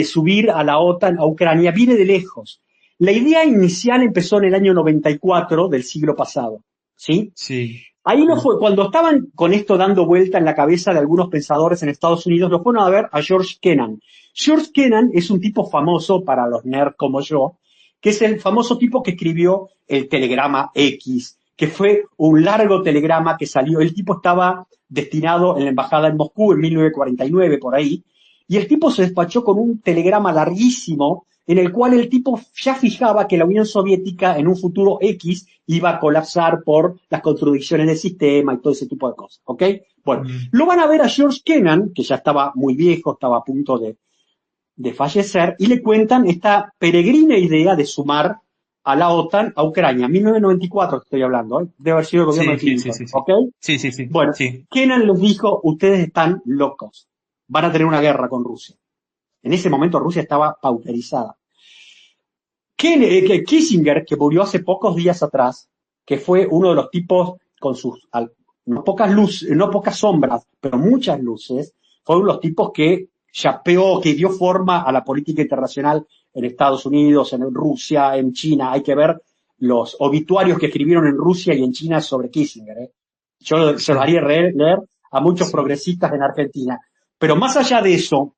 subir a la OTAN a Ucrania viene de lejos. La idea inicial empezó en el año 94 del siglo pasado, ¿sí? Sí. Ahí no Sí. fue, cuando estaban con esto dando vuelta en la cabeza de algunos pensadores en Estados Unidos, lo fueron a ver a George Kennan. George Kennan es un tipo famoso para los nerds como yo, que es el famoso tipo que escribió el telegrama X, que fue un largo telegrama que salió. El tipo estaba destinado en la embajada en Moscú en 1949, por ahí, y el tipo se despachó con un telegrama larguísimo en el cual el tipo ya fijaba que la Unión Soviética en un futuro X iba a colapsar por las contradicciones del sistema y todo ese tipo de cosas, ¿ok? Bueno, Mm. lo van a ver a George Kennan, que ya estaba muy viejo, estaba a punto de fallecer, y le cuentan esta peregrina idea de sumar a la OTAN a Ucrania, 1994 estoy hablando, ¿eh? Debe haber sido el gobierno de Sí, sí, sí, Clinton, sí, sí. ¿ok? Sí, sí, sí. Bueno, Sí. Kennan les dijo, ustedes están locos, van a tener una guerra con Rusia. En ese momento Rusia estaba pauperizada. Kissinger, que murió hace pocos días atrás, que fue uno de los tipos con sus no pocas luces, no pocas sombras, pero muchas luces, fue uno de los tipos que chapeó, que dio forma a la política internacional en Estados Unidos, en Rusia, en China. Hay que ver los obituarios que escribieron en Rusia y en China sobre Kissinger. Yo se los Sí. haría leer a muchos Sí. progresistas en Argentina. Pero más allá de eso,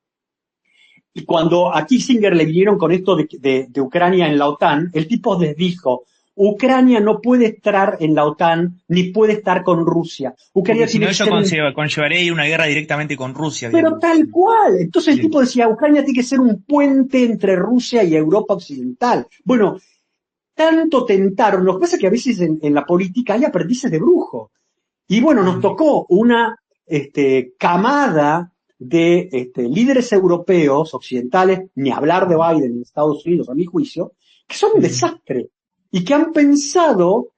y cuando a Kissinger le vinieron con esto de Ucrania en la OTAN, el tipo les dijo, Ucrania no puede estar en la OTAN ni puede estar con Rusia. Porque Ucrania si tiene no, que eso ser un... conllevaría una guerra directamente con Rusia, Pero digamos. tal cual. Entonces el Sí. tipo decía, Ucrania tiene que ser un puente entre Rusia y Europa Occidental. Bueno, tanto tentaron. Lo que pasa es que a veces en la política hay aprendices de brujo. Y bueno, nos tocó una camada de líderes europeos, occidentales, ni hablar de Biden en Estados Unidos, a mi juicio, que son un desastre y que han pensado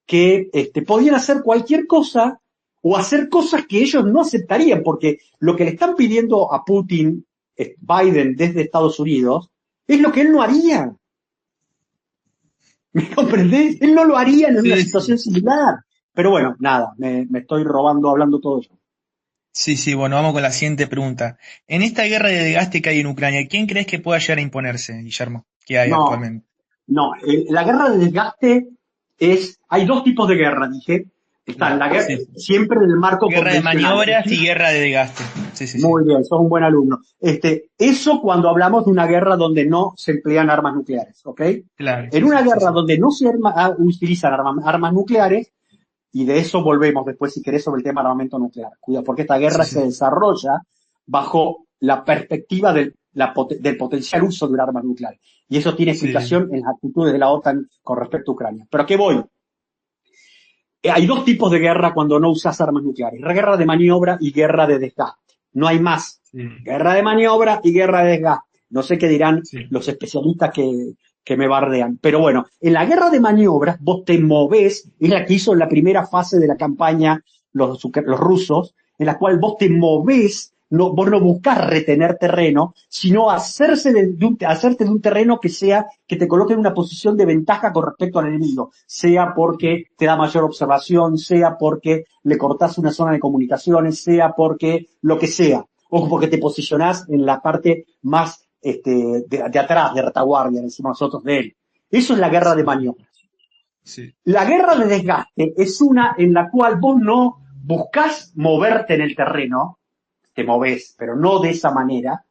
que podían hacer cualquier cosa o hacer cosas que ellos no aceptarían, porque lo que le están pidiendo a Putin, Biden desde Estados Unidos, es lo que él no haría. ¿Me comprendés? Él no lo haría en una Sí, situación sí. similar. Pero bueno, nada, me estoy robando hablando todo eso. Sí, sí, bueno, vamos con la siguiente pregunta. En esta guerra de desgaste que hay en Ucrania, ¿quién crees que pueda llegar a imponerse, Guillermo? ¿Qué hay No, actualmente? no, la guerra de desgaste hay dos tipos de guerra, dije. Están la guerra, Sí, sí. siempre en el marco Guerra de convencional. Es maniobras decir, y guerra de desgaste. Sí, sí, sí. muy bien, sos un buen alumno. Eso cuando hablamos de una guerra donde no se emplean armas nucleares, ¿ok? Claro, En sí, una sí, sí, guerra sí. donde no se utilizan armas nucleares, y de eso volvemos después, si querés, sobre el tema armamento nuclear. Cuidado, porque esta Sí, guerra sí. se desarrolla bajo la perspectiva del potencial uso de un arma nuclear. Y eso tiene Sí. explicación en las actitudes de la OTAN con respecto a Ucrania. ¿Pero a qué voy? Hay dos tipos de guerra cuando no usas armas nucleares. Guerra de maniobra y guerra de desgaste. No hay más. Sí, Guerra de maniobra y guerra de desgaste. No sé qué dirán sí. los especialistas que me bardean. Pero bueno, en la guerra de maniobras vos te movés, es la que hizo en la primera fase de la campaña los rusos, en la cual vos te movés, no, vos no buscás retener terreno, sino hacerte de un terreno que te coloque en una posición de ventaja con respecto al enemigo, sea porque te da mayor observación, sea porque le cortás una zona de comunicaciones, sea porque lo que sea, o porque te posicionás en la parte más de atrás, de retaguardia, decimos nosotros de él. Eso es la guerra de Sí, maniobra. sí. La guerra de desgaste es una en la cual vos no buscás moverte en el terreno, te movés, pero no de esa manera,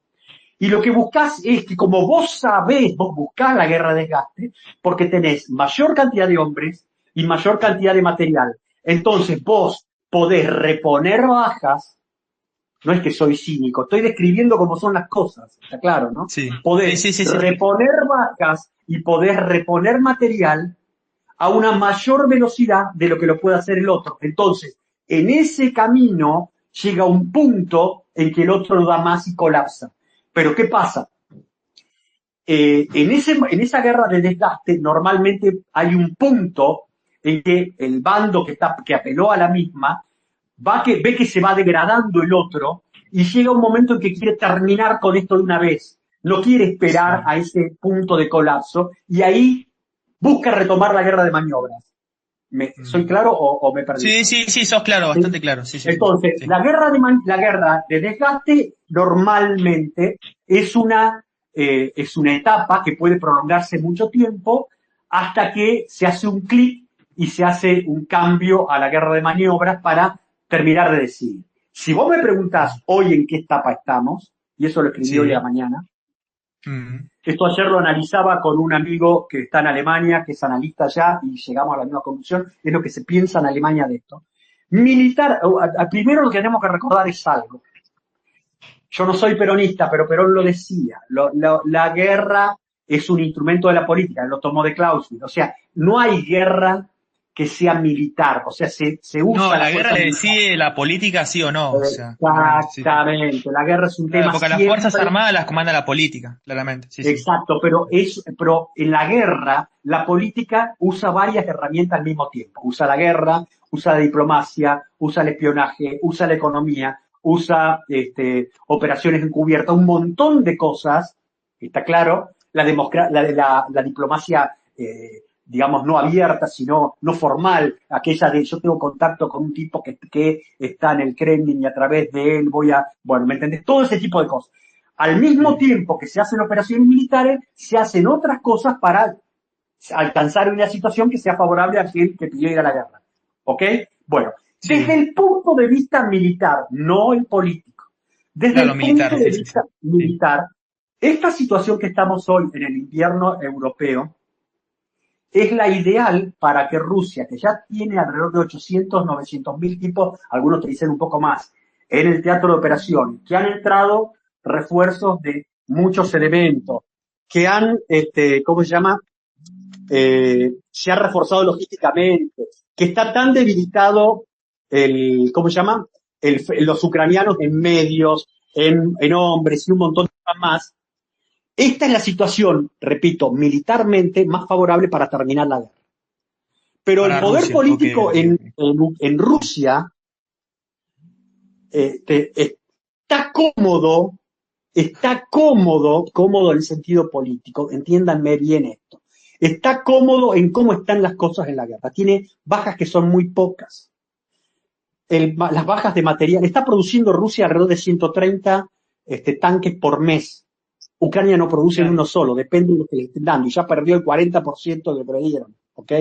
y lo que buscás es que como vos sabés, vos buscás la guerra de desgaste, porque tenés mayor cantidad de hombres y mayor cantidad de material. Entonces vos podés reponer bajas, no es que soy cínico, estoy describiendo cómo son las cosas, está claro, ¿no? Sí, sí, Podés sí, sí, sí. reponer bajas y podés reponer material a una mayor velocidad de lo que lo puede hacer el otro. Entonces, en ese camino llega un punto en que el otro lo da más y colapsa. Pero ¿qué pasa? En esa guerra de desgaste normalmente hay un punto en que el bando que apeló a la misma ve que se va degradando el otro y llega un momento en que quiere terminar con esto de una vez. No quiere esperar Sí. a ese punto de colapso y ahí busca retomar la guerra de maniobras. ¿Soy Mm. claro o me perdí? Sí, sí, sí, sos claro, bastante claro. Sí, sí, sí. Entonces, Sí. la guerra de desgaste normalmente es una etapa que puede prolongarse mucho tiempo hasta que se hace un clic y se hace un cambio a la guerra de maniobras para terminar de decidir. Si vos me preguntás hoy en qué etapa estamos, y eso lo escribí hoy a la Sí. mañana, Mm. esto ayer lo analizaba con un amigo que está en Alemania, que es analista allá, y llegamos a la misma conclusión, es lo que se piensa en Alemania de esto. Militar, primero lo que tenemos que recordar es algo. Yo no soy peronista, pero Perón lo decía. La guerra es un instrumento de la política, lo tomó de Clausewitz. O sea, no hay guerra que sea militar, o sea, se No, usa la la guerra fuerza le militar. decide la política sí o no, o sea, claramente, sí, sí. Exactamente, la guerra es un Claro, tema porque las Fuerzas siempre. Armadas las comanda la política, claramente, sí, sí. Exacto, pero en la guerra la política usa varias herramientas al mismo tiempo. Usa la guerra, usa la diplomacia, usa el espionaje, usa la economía, usa operaciones encubiertas, un montón de cosas, está claro, la diplomacia, digamos, no abierta, sino no formal, aquella de yo tengo contacto con un tipo que está en el Kremlin y a través de él bueno, ¿me entendés? Todo ese tipo de cosas. Al mismo Sí, tiempo que se hacen operaciones militares, se hacen otras cosas para alcanzar una situación que sea favorable a aquel que pidió ir a la guerra. ¿Ok? Bueno, desde sí, el punto de vista militar, no el político, desde claro, el punto militar, de sí, sí, vista sí. Sí, militar, esta situación que estamos hoy en el invierno europeo es la ideal para que Rusia, que ya tiene alrededor de 800, 900 mil tipos, algunos te dicen un poco más, en el teatro de operaciones, que han entrado refuerzos de muchos elementos, que han, ¿cómo se llama? Se ha reforzado logísticamente, que está tan debilitado ¿cómo se llama? Los ucranianos en medios, en hombres y un montón de cosas más. Esta es la situación, repito, militarmente más favorable para terminar la guerra. Pero el Para poder Rusia, ok, político ok, ok. en Rusia está cómodo en el sentido político, entiéndanme bien esto. Está cómodo en cómo están las cosas en la guerra. Tiene bajas que son muy pocas. Las bajas de material. Está produciendo Rusia alrededor de 130 tanques por mes. Ucrania no produce ni Claro, uno solo, depende de lo que le estén dando. Y ya perdió el 40% de lo que le dieron. ¿Ok?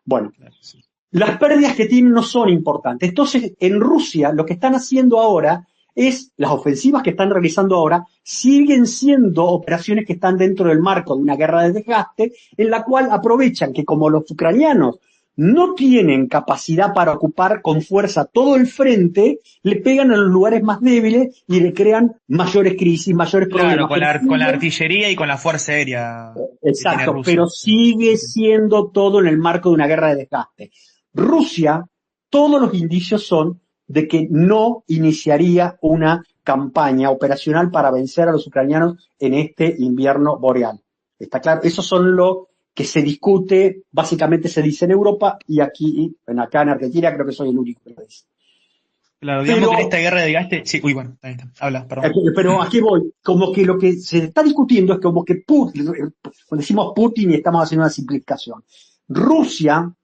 Bueno, claro, sí. las pérdidas que tienen no son importantes. Entonces, en Rusia, lo que están haciendo ahora es, las ofensivas que están realizando ahora, siguen siendo operaciones que están dentro del marco de una guerra de desgaste, en la cual aprovechan que como los ucranianos no tienen capacidad para ocupar con fuerza todo el frente, le pegan a los lugares más débiles y le crean mayores crisis, mayores Claro, problemas. con Pero con la siguen. artillería y con la fuerza aérea que tiene Exacto, pero Rusia. Sí, sigue sí, sí. siendo todo en el marco de una guerra de desgaste. Rusia, todos los indicios son de que no iniciaría una campaña operacional para vencer a los ucranianos en este invierno boreal. ¿Está claro? Eso son lo que se discute, básicamente se dice en Europa y aquí, acá en Argentina creo que soy el único que lo dice. Claro, digamos que en esta Pero guerra de desgaste, sí, uy, bueno, ahí está, habla, perdón. Pero aquí voy, como que lo que se está discutiendo es como que Putin, cuando decimos Putin y estamos haciendo una simplificación, Rusia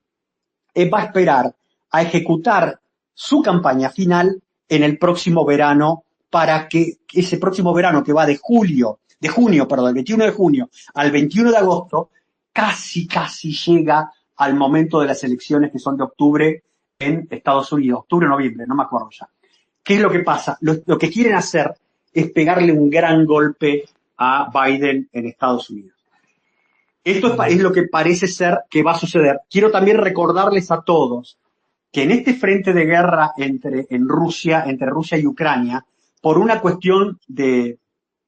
va a esperar a ejecutar su campaña final en el próximo verano para que ese próximo verano que va del 21 de junio al 21 de agosto, casi llega al momento de las elecciones que son de octubre en Estados Unidos, octubre o noviembre, no me acuerdo ya. ¿Qué es lo que pasa? Lo que quieren hacer es pegarle un gran golpe a Biden en Estados Unidos. Esto es lo que parece ser que va a suceder. Quiero también recordarles a todos que en este frente de guerra entre Rusia y Ucrania, por una cuestión de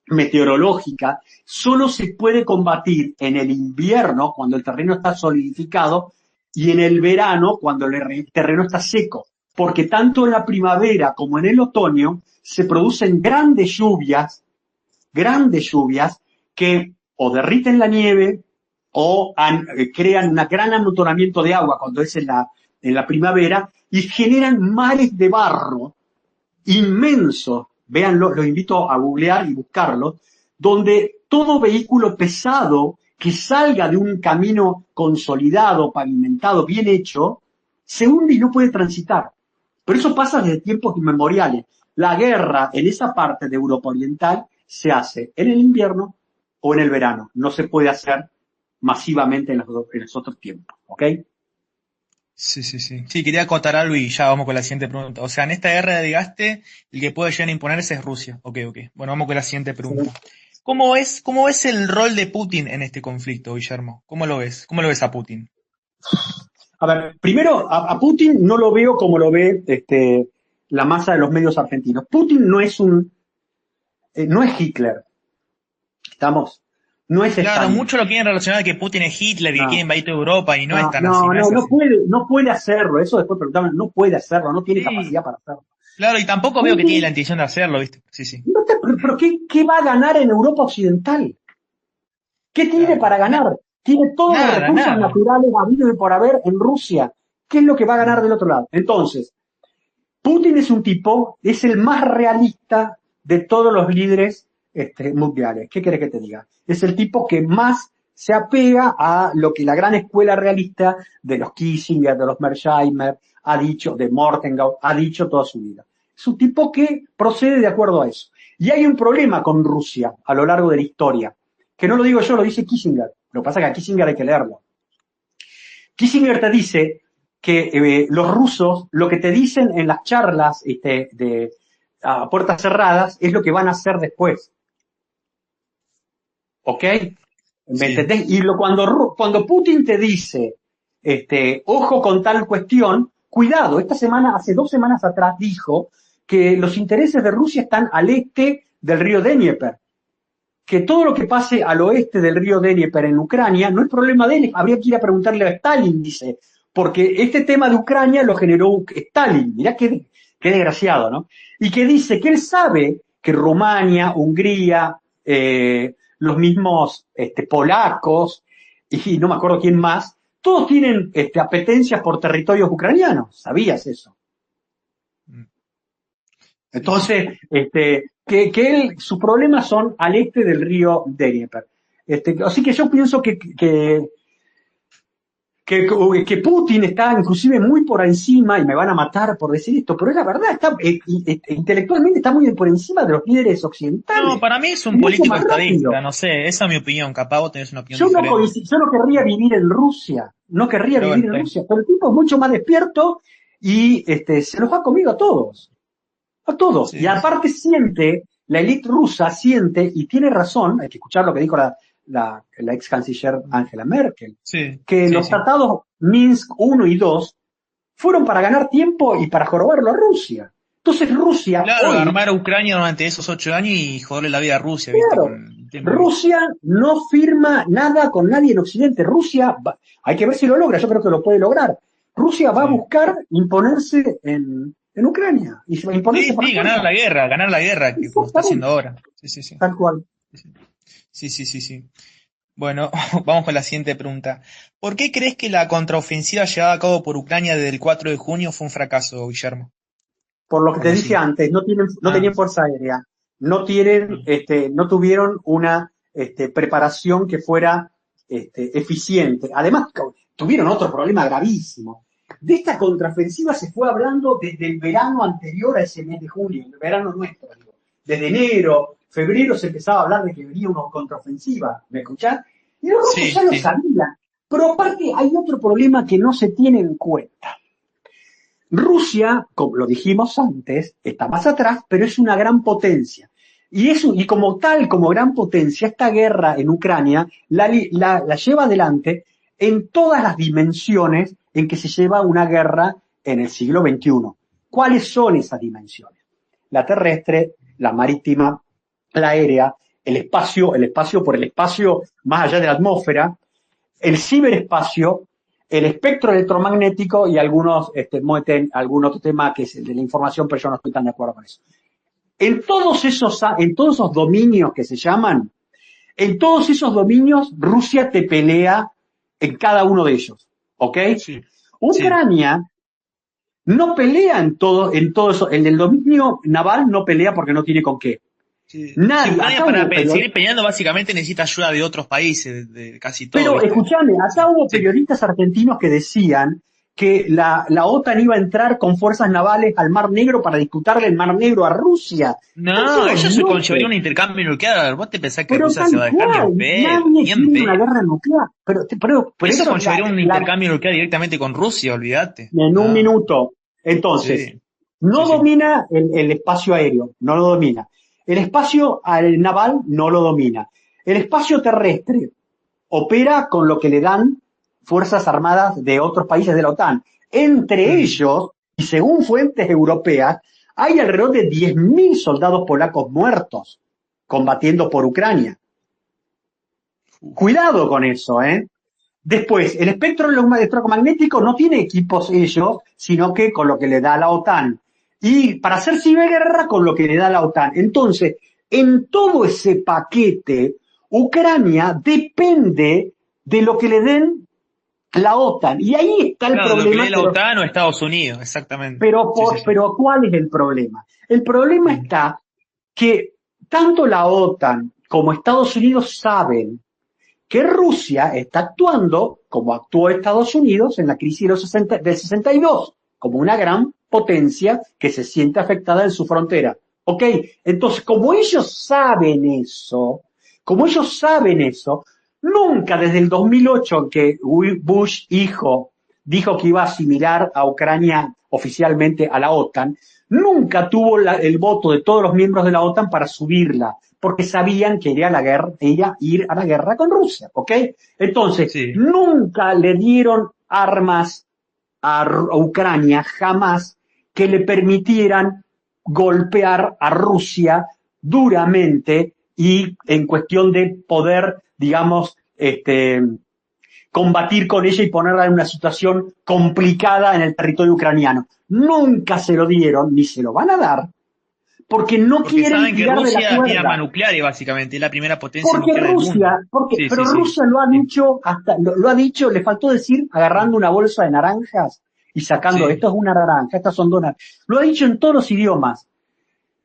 meteorológica, solo se puede combatir en el invierno, cuando el terreno está solidificado, y en el verano, cuando el terreno está seco. Porque tanto en la primavera como en el otoño se producen grandes lluvias que o derriten la nieve o crean un gran amontonamiento de agua cuando es en la primavera y generan mares de barro inmensos. Véanlo, los invito a googlear y buscarlo, donde todo vehículo pesado que salga de un camino consolidado, pavimentado, bien hecho, se hunde y no puede transitar. Pero eso pasa desde tiempos inmemoriales. La guerra en esa parte de Europa Oriental se hace en el invierno o en el verano. No se puede hacer masivamente en los otros tiempos. ¿Ok? Sí, sí, sí. Sí, quería acotar algo y ya vamos con la siguiente pregunta. O sea, en esta guerra de desgaste, el que puede llegar a imponerse es Rusia. Ok, ok. Bueno, vamos con la siguiente pregunta. Cómo ves el rol de Putin en este conflicto, Guillermo? ¿Cómo lo ves? ¿Cómo lo ves a Putin? A ver, primero, a Putin no lo veo como lo ve la masa de los medios argentinos. Putin no es Hitler, ¿estamos? No es Claro, Stalin. mucho lo quieren relacionar a que Putin es Hitler, que quiere No, invadir toda Europa y no es no, tan así, no, no es no así. puede hacerlo. Eso después preguntaban, no puede hacerlo, no tiene Sí, capacidad para hacerlo. claro, y tampoco veo que tiene la Putin, intención de hacerlo, ¿viste? Sí, sí. pero ¿qué va a ganar en Europa Occidental? ¿Qué tiene Claro. para ganar? Tiene todos los Nada, recursos nada. naturales habidos y por haber en Rusia. ¿Qué es lo que va a ganar Mm. del otro lado? Entonces, Putin es el más realista de todos los líderes mundiales. ¿Qué querés que te diga? Es el tipo que más se apega a lo que la gran escuela realista de los Kissinger, de los Mearsheimer, ha dicho, de Morgenthau, ha dicho toda su vida. Es un tipo que procede de acuerdo a eso. Y hay un problema con Rusia a lo largo de la historia, que no lo digo yo, lo dice Kissinger. Lo que pasa es que a Kissinger hay que leerlo. Kissinger te dice que los rusos lo que te dicen en las charlas a puertas cerradas es lo que van a hacer después. ¿Ok? ¿Me Sí. entendés? Y cuando Putin te dice, ojo con tal cuestión, cuidado, hace 2 semanas atrás dijo que los intereses de Rusia están al este del río Dnieper, que todo lo que pase al oeste del río Dnieper en Ucrania no es problema de él, habría que ir a preguntarle a Stalin, dice, porque este tema de Ucrania lo generó Stalin, mirá qué desgraciado, ¿no? Y que dice que él sabe que Rumania, Hungría, los mismos polacos, y no me acuerdo quién más, todos tienen apetencias por territorios ucranianos, ¿sabías eso? Mm. Entonces, sus problemas son al este del río Dnieper. Así que yo pienso que Putin está inclusive muy por encima, y me van a matar por decir esto, pero es la verdad, intelectualmente está muy por encima de los líderes No, occidentales, para mí es y un mucho político más rápido. estadista, no sé, esa es mi opinión, capaz vos tenés una opinión Yo diferente. no querría vivir en Rusia, no querría Pero vivir bueno, en Rusia, pero el tipo es mucho más despierto y se los ha comido a todos. A todos. Y sí, sí, aparte siente, la élite rusa siente, y tiene razón, hay que escuchar lo que dijo la ex canciller Angela Merkel, sí, que sí, los sí. tratados Minsk 1 y 2 fueron para ganar tiempo y para jorobarlo a Rusia. Entonces Rusia Claro, hoy, armar a Ucrania durante esos 8 años y joderle la vida a Rusia, viste, claro, con el tema, viste. Rusia no firma nada con nadie en Occidente. Hay que ver si lo logra, yo creo que lo puede lograr. Rusia va a Sí. buscar imponerse en Ucrania y se va a imponerse Sí, por sí, fuerza. ganar la guerra, que como está haciendo Exactamente, ahora. Sí, sí, sí. tal cual. Sí, sí, sí, sí. Bueno, vamos con la siguiente pregunta. ¿Por qué crees que la contraofensiva llevada a cabo por Ucrania desde el 4 de junio fue un fracaso, Guillermo? Por lo que te dije Conocido. antes, no Ah, tenían fuerza aérea, ah, no tuvieron una preparación que fuera eficiente. Además, tuvieron otro problema gravísimo. De esta contraofensiva se fue hablando desde el verano anterior a ese mes de junio, el verano nuestro, digo. Desde enero, febrero se empezaba a hablar de que venía una contraofensiva, ¿me escuchás? Y los rusos sí, ya lo sí. sabían. Pero aparte hay otro problema que no se tiene en cuenta. Rusia, como lo dijimos antes, está más atrás, pero es una gran potencia. Y como tal, como gran potencia, esta guerra en Ucrania la lleva adelante en todas las dimensiones en que se lleva una guerra en el siglo XXI. ¿Cuáles son esas dimensiones? La terrestre, la marítima, la aérea, el espacio por el espacio más allá de la atmósfera, el ciberespacio, el espectro electromagnético y algunos meten algún otro tema que es el de la información, pero yo no estoy tan de acuerdo con eso. En todos esos dominios que se llaman, en todos esos dominios Rusia te pelea en cada uno de ellos, ¿ok? Sí, sí. Ucrania no pelea en todo eso, en el dominio naval no pelea porque no tiene con qué. Sí, sí, Nadie, Ucrania acá para hubo seguir peleando básicamente necesita ayuda de otros países, de casi todo, Pero ¿viste? escúchame, acá Sí, hubo sí. periodistas argentinos que decían que la OTAN iba a entrar con fuerzas navales al Mar Negro para disputarle el Mar Negro a Rusia. Están No, todos eso se conllevaría locos. un intercambio nuclear. ¿Vos te pensás que Pero Rusia se tal va a dejar ni en cual, pedo? nadie Ni en quiere una pedo. guerra nuclear. Pero Eso eso, conllevaría un intercambio nuclear directamente con Rusia, olvídate. en un No, minuto. Entonces, sí, sí, no sí. domina el espacio aéreo, no lo domina. El espacio naval no lo domina. El espacio terrestre opera con lo que le dan fuerzas armadas de otros países de la OTAN. Entre Mm. ellos, y según fuentes europeas, hay alrededor de 10.000 soldados polacos muertos combatiendo por Ucrania. Uf. Cuidado con eso, ¿eh? Después, el espectro electromagnético no tiene equipos ellos, sino que con lo que le da la OTAN. Y para hacer ciberguerra, con lo que le da la OTAN. Entonces, en todo ese paquete, Ucrania depende de lo que le den la OTAN. Y ahí está el Claro, lo que lee problema, la OTAN o Estados Unidos, exactamente. Sí, sí, sí. pero ¿cuál es el problema? El problema Mm. está que tanto la OTAN como Estados Unidos saben que Rusia está actuando como actuó Estados Unidos en la crisis del 62, como una gran potencia que se siente afectada en su frontera. ¿Ok? Entonces, como ellos saben eso, nunca desde el 2008 que Bush hijo dijo que iba a asimilar a Ucrania oficialmente a la OTAN, nunca tuvo el voto de todos los miembros de la OTAN para subirla, porque sabían que iría a la guerra, ella ir a la guerra con Rusia, ¿ok? Entonces, Sí. nunca le dieron armas a Ucrania, jamás, que le permitieran golpear a Rusia duramente y en cuestión de poder, digamos, combatir con ella y ponerla en una situación complicada en el territorio ucraniano. Nunca se lo dieron, ni se lo van a dar, porque no Porque quieren saben que tirar de la Rusia tiene armas cuerda. nucleares, básicamente, es la primera potencia Porque nuclear del mundo. Sí, Pero sí, sí. Rusia lo ha Sí, dicho, lo ha dicho, le faltó decir, agarrando una bolsa de naranjas y sacando, sí. esto es una naranja, estas son dos naranjas. Lo ha dicho en todos los idiomas.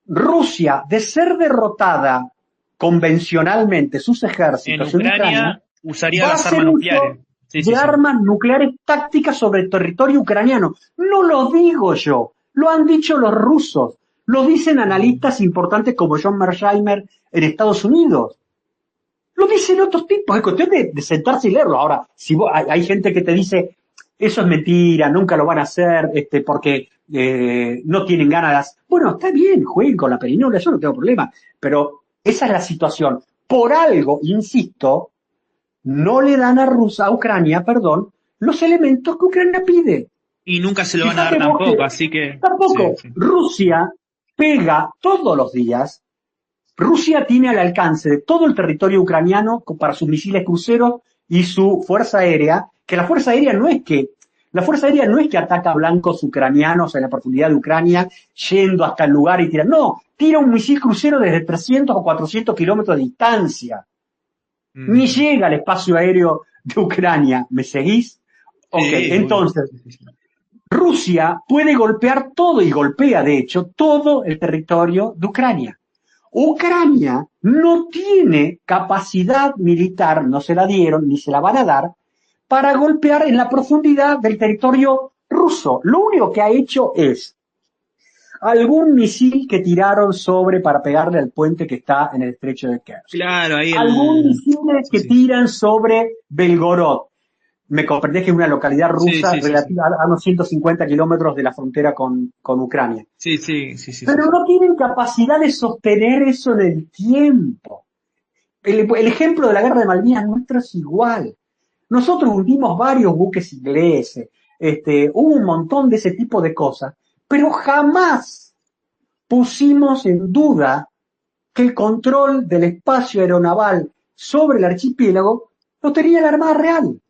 Rusia, de ser derrotada convencionalmente sus En ejércitos en Ucrania, Ucrania usaría va a las armas hacer uso nucleares. Sí, sí, de sí. armas nucleares tácticas sobre el territorio ucraniano. No lo digo yo, lo han dicho los rusos, lo dicen analistas importantes como John Mearsheimer en Estados Unidos. Lo dicen otros tipos, es cuestión de sentarse y leerlo. Ahora, si hay gente que te dice, eso es mentira, nunca lo van a hacer, porque no tienen ganas. Bueno, está bien, jueguen con la perinola, yo no tengo problema, pero esa es la situación. Por algo, insisto, no le dan a Ucrania, perdón, los elementos que Ucrania pide. Y nunca se lo van a dar Fíjate vos tampoco, que así que... Sí, tampoco sí. Rusia pega todos los días. Rusia tiene al alcance de todo el territorio ucraniano para sus misiles cruceros y su fuerza aérea, que la fuerza aérea no es que ataca a blancos ucranianos en la profundidad de Ucrania, yendo hasta el lugar y tira, no, tira un misil crucero desde 300 o 400 kilómetros de distancia. Ni Mm. llega al espacio aéreo de Ucrania. ¿Me seguís? Ok, Sí, obvio. entonces, Sí, sí. Rusia puede golpear todo, y golpea de hecho, todo el territorio de Ucrania. Ucrania no tiene capacidad militar, no se la dieron ni se la van a dar, para golpear en la profundidad del territorio ruso. Lo único que ha hecho es algún misil que tiraron para pegarle al puente que está en el estrecho de Kerch. Claro, ahí Algún el... misil Sí, que sí. tiran sobre Belgorod. Me comprendés que es una localidad Sí, rusa sí, sí, sí. relativa a unos 150 kilómetros de la frontera con Ucrania. Sí, sí, sí, sí, sí, Pero sí. no tienen capacidad de sostener eso en el tiempo. El ejemplo de la guerra de Malvinas nuestro es igual. Nosotros hundimos varios buques ingleses, hubo un montón de ese tipo de cosas, pero jamás pusimos en duda que el control del espacio aeronaval sobre el archipiélago lo tenía la Armada Real.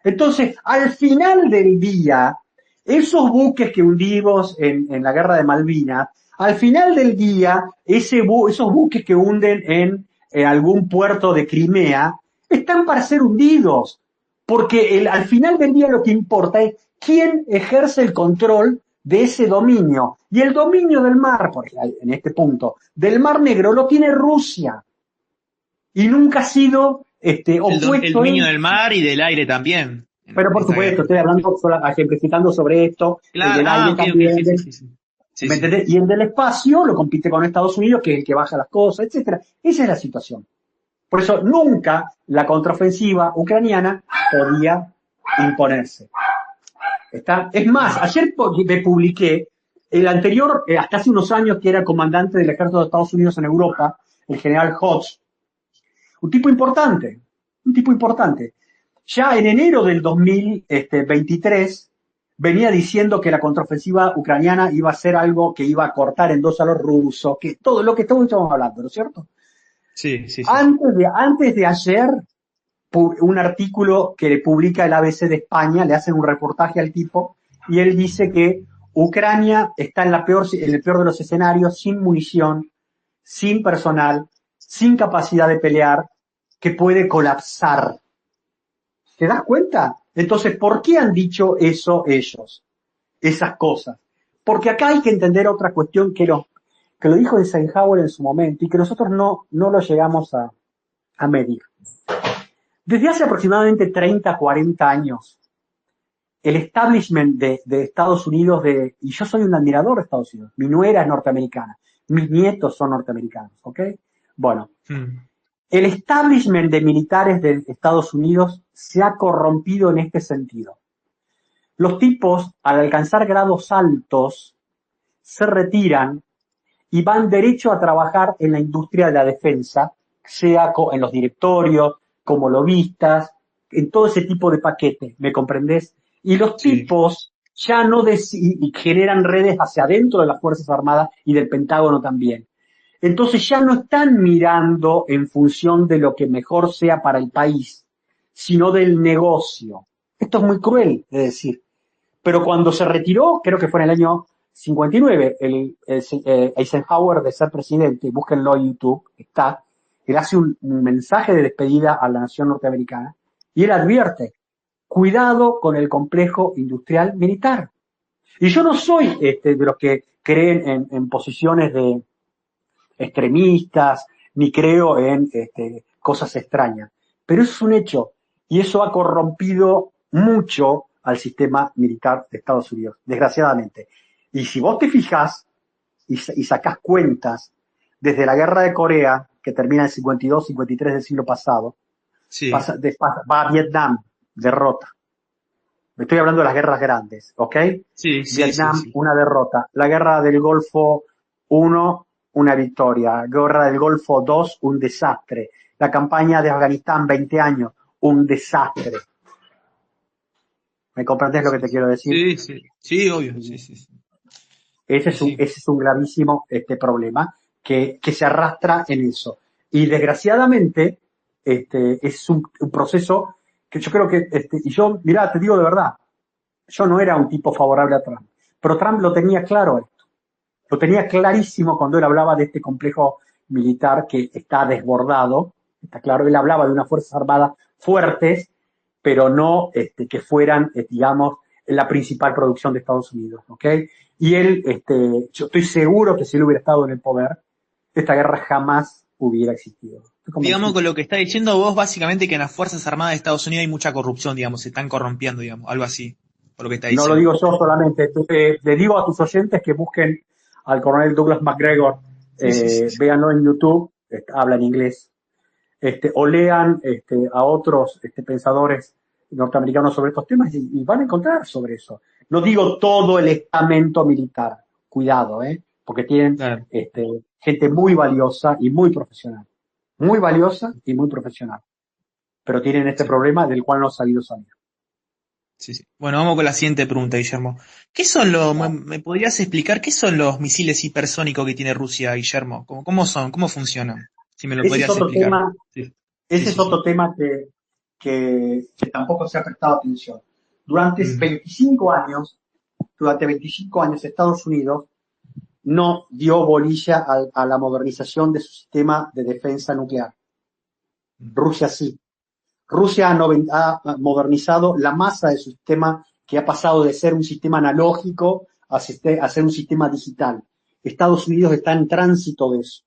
Entonces, al final del día, esos buques que hundimos en la guerra de Malvinas, al final del día, esos buques que hunden en algún puerto de Crimea, están para ser hundidos, porque al final del día lo que importa es quién ejerce el control de ese dominio. Y el dominio del mar, por ejemplo, en este punto, del Mar Negro lo tiene Rusia. Y nunca ha sido El opuesto dominio él. del mar y del aire también, Pero en por esta supuesto, guerra. estoy hablando, ejemplificando sobre esto, el Claro, del aire ok, ok, también, sí, sí, sí, sí. Sí, ¿me sí. entendés? Y el del espacio lo compite con Estados Unidos, que es el que baja las cosas, etcétera. Esa es la situación. Por eso nunca la contraofensiva ucraniana podía imponerse. Es más, ayer me publiqué el anterior, hasta hace unos años, que era comandante del ejército de Estados Unidos en Europa, el general Hodge, un tipo importante, un tipo importante. Ya en enero del 2023 venía diciendo que la contraofensiva ucraniana iba a ser algo que iba a cortar en dos a los rusos, que todo lo que todos estamos hablando, ¿no es cierto? Sí, sí, sí, sí. Antes de ayer, un artículo que le publica el ABC de España, le hacen un reportaje al tipo, y él dice que Ucrania está en el peor de los escenarios, sin munición, sin personal, sin capacidad de pelear, que puede colapsar. ¿Te das cuenta? Entonces, ¿por qué han dicho eso ellos? Esas cosas. Porque acá hay que entender otra cuestión que lo dijo Eisenhower en su momento y que nosotros no lo llegamos a medir. Desde hace aproximadamente 30, 40 años, el establishment de Estados Unidos, y yo soy un admirador de Estados Unidos, mi nuera es norteamericana, mis nietos son norteamericanos, ¿ok? Bueno, Mm. el establishment de militares de Estados Unidos se ha corrompido en este sentido. Los tipos, al alcanzar grados altos, se retiran y van derecho a trabajar en la industria de la defensa, sea en los directorios, como lobistas, en todo ese tipo de paquetes, ¿me comprendés? Y los Sí. tipos ya no y generan redes hacia adentro de las Fuerzas Armadas y del Pentágono también. Entonces ya no están mirando en función de lo que mejor sea para el país, sino del negocio. Esto es muy cruel de decir. Pero cuando se retiró, creo que fue en el año 59, Eisenhower de ser presidente, búsquenlo en YouTube, está, él hace un mensaje de despedida a la nación norteamericana y él advierte, cuidado con el complejo industrial militar. Y yo no soy de los que creen en posiciones de extremistas, ni creo en cosas extrañas. Pero eso es un hecho, y eso ha corrompido mucho al sistema militar de Estados Unidos, desgraciadamente. Y si vos te fijas y sacás cuentas desde la guerra de Corea, que termina en 52, 53 del siglo pasado, Sí, va a Vietnam, derrota. Me estoy hablando de las guerras grandes, ¿ok? sí, sí, sí, Vietnam, sí. una derrota. La guerra del Golfo 1, una victoria. Guerra del Golfo 2, un desastre. La campaña de Afganistán, 20 años, un desastre. ¿Me comprendes lo que te quiero decir? Sí, sí, sí, obvio, sí, sí, sí. Ese Sí, es un, sí. ese es un gravísimo problema que se arrastra en eso. Y desgraciadamente, es un proceso que yo creo que, y yo, mirá, te digo de verdad, yo no era un tipo favorable a Trump, pero Trump lo tenía claro esto. Lo tenía clarísimo cuando él hablaba de este complejo militar que está desbordado, está claro, él hablaba de unas fuerzas armadas fuertes, pero no que fueran, digamos, la principal producción de Estados Unidos, ¿ok? Y él, yo estoy seguro que si él hubiera estado en el poder, esta guerra jamás hubiera existido. Estoy Digamos, convencido. con lo que está diciendo vos, básicamente que en las Fuerzas Armadas de Estados Unidos hay mucha corrupción, digamos, se están corrompiendo, digamos, algo así, por lo que está No lo diciendo. digo yo solamente, le digo a tus oyentes que busquen al coronel Douglas McGregor, Sí, sí, sí, sí. véanlo en YouTube, habla en inglés, o lean a otros pensadores norteamericanos sobre estos temas y van a encontrar sobre eso. No digo todo el estamento militar, cuidado, porque tienen Claro. gente muy valiosa y muy profesional. Muy valiosa y muy profesional. Pero tienen este Sí, problema del cual no ha sabido salir. sí, sí. Bueno, vamos con la siguiente pregunta, Guillermo. ¿Qué son me podrías explicar qué son los misiles hipersónicos que tiene Rusia, Guillermo? ¿Cómo son? ¿Cómo funcionan? Si me lo Ese es podrías otro explicar. tema, Sí, sí, ese es sí, sí. otro tema que tampoco se ha prestado atención. Durante Mm, 25 años, durante 25 años Estados Unidos no dio bolilla a la modernización de su sistema de defensa nuclear. mm. Rusia sí. Rusia ha modernizado la masa de su sistema que ha pasado de ser un sistema analógico a ser un sistema digital. Estados Unidos está en tránsito de eso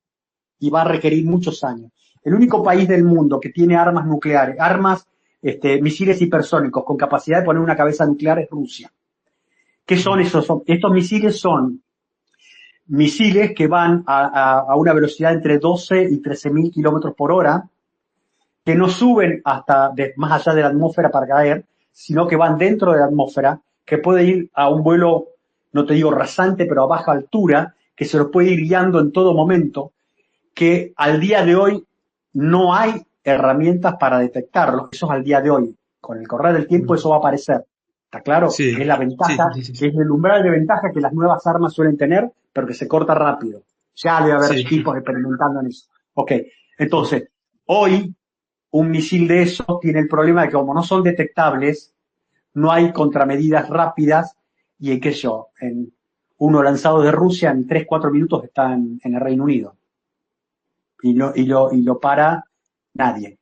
y va a requerir muchos años. El único país del mundo que tiene armas nucleares, misiles hipersónicos con capacidad de poner una cabeza nuclear es Rusia. ¿Qué son Mm. esos? Estos misiles son misiles que van a una velocidad entre 12 y 13.000 kilómetros por hora, que no suben hasta más allá de la atmósfera para caer, sino que van dentro de la atmósfera, que puede ir a un vuelo, no te digo rasante, pero a baja altura, que se los puede ir guiando en todo momento, que al día de hoy no hay herramientas para detectarlos. Eso es al día de hoy. Con el correr del tiempo Mm. eso va a aparecer. ¿Está claro? Sí, Que es la sí, ventaja, sí, sí, que sí. es el umbral de ventaja que las nuevas armas suelen tener, pero que se corta rápido. Ya debe haber Sí, tipos experimentando en eso. Ok, entonces, hoy un misil de esos tiene el problema de que como no son detectables, no hay contramedidas rápidas y en qué sé yo, en uno lanzado de Rusia en 3 4 minutos está en el Reino Unido y lo para nadie.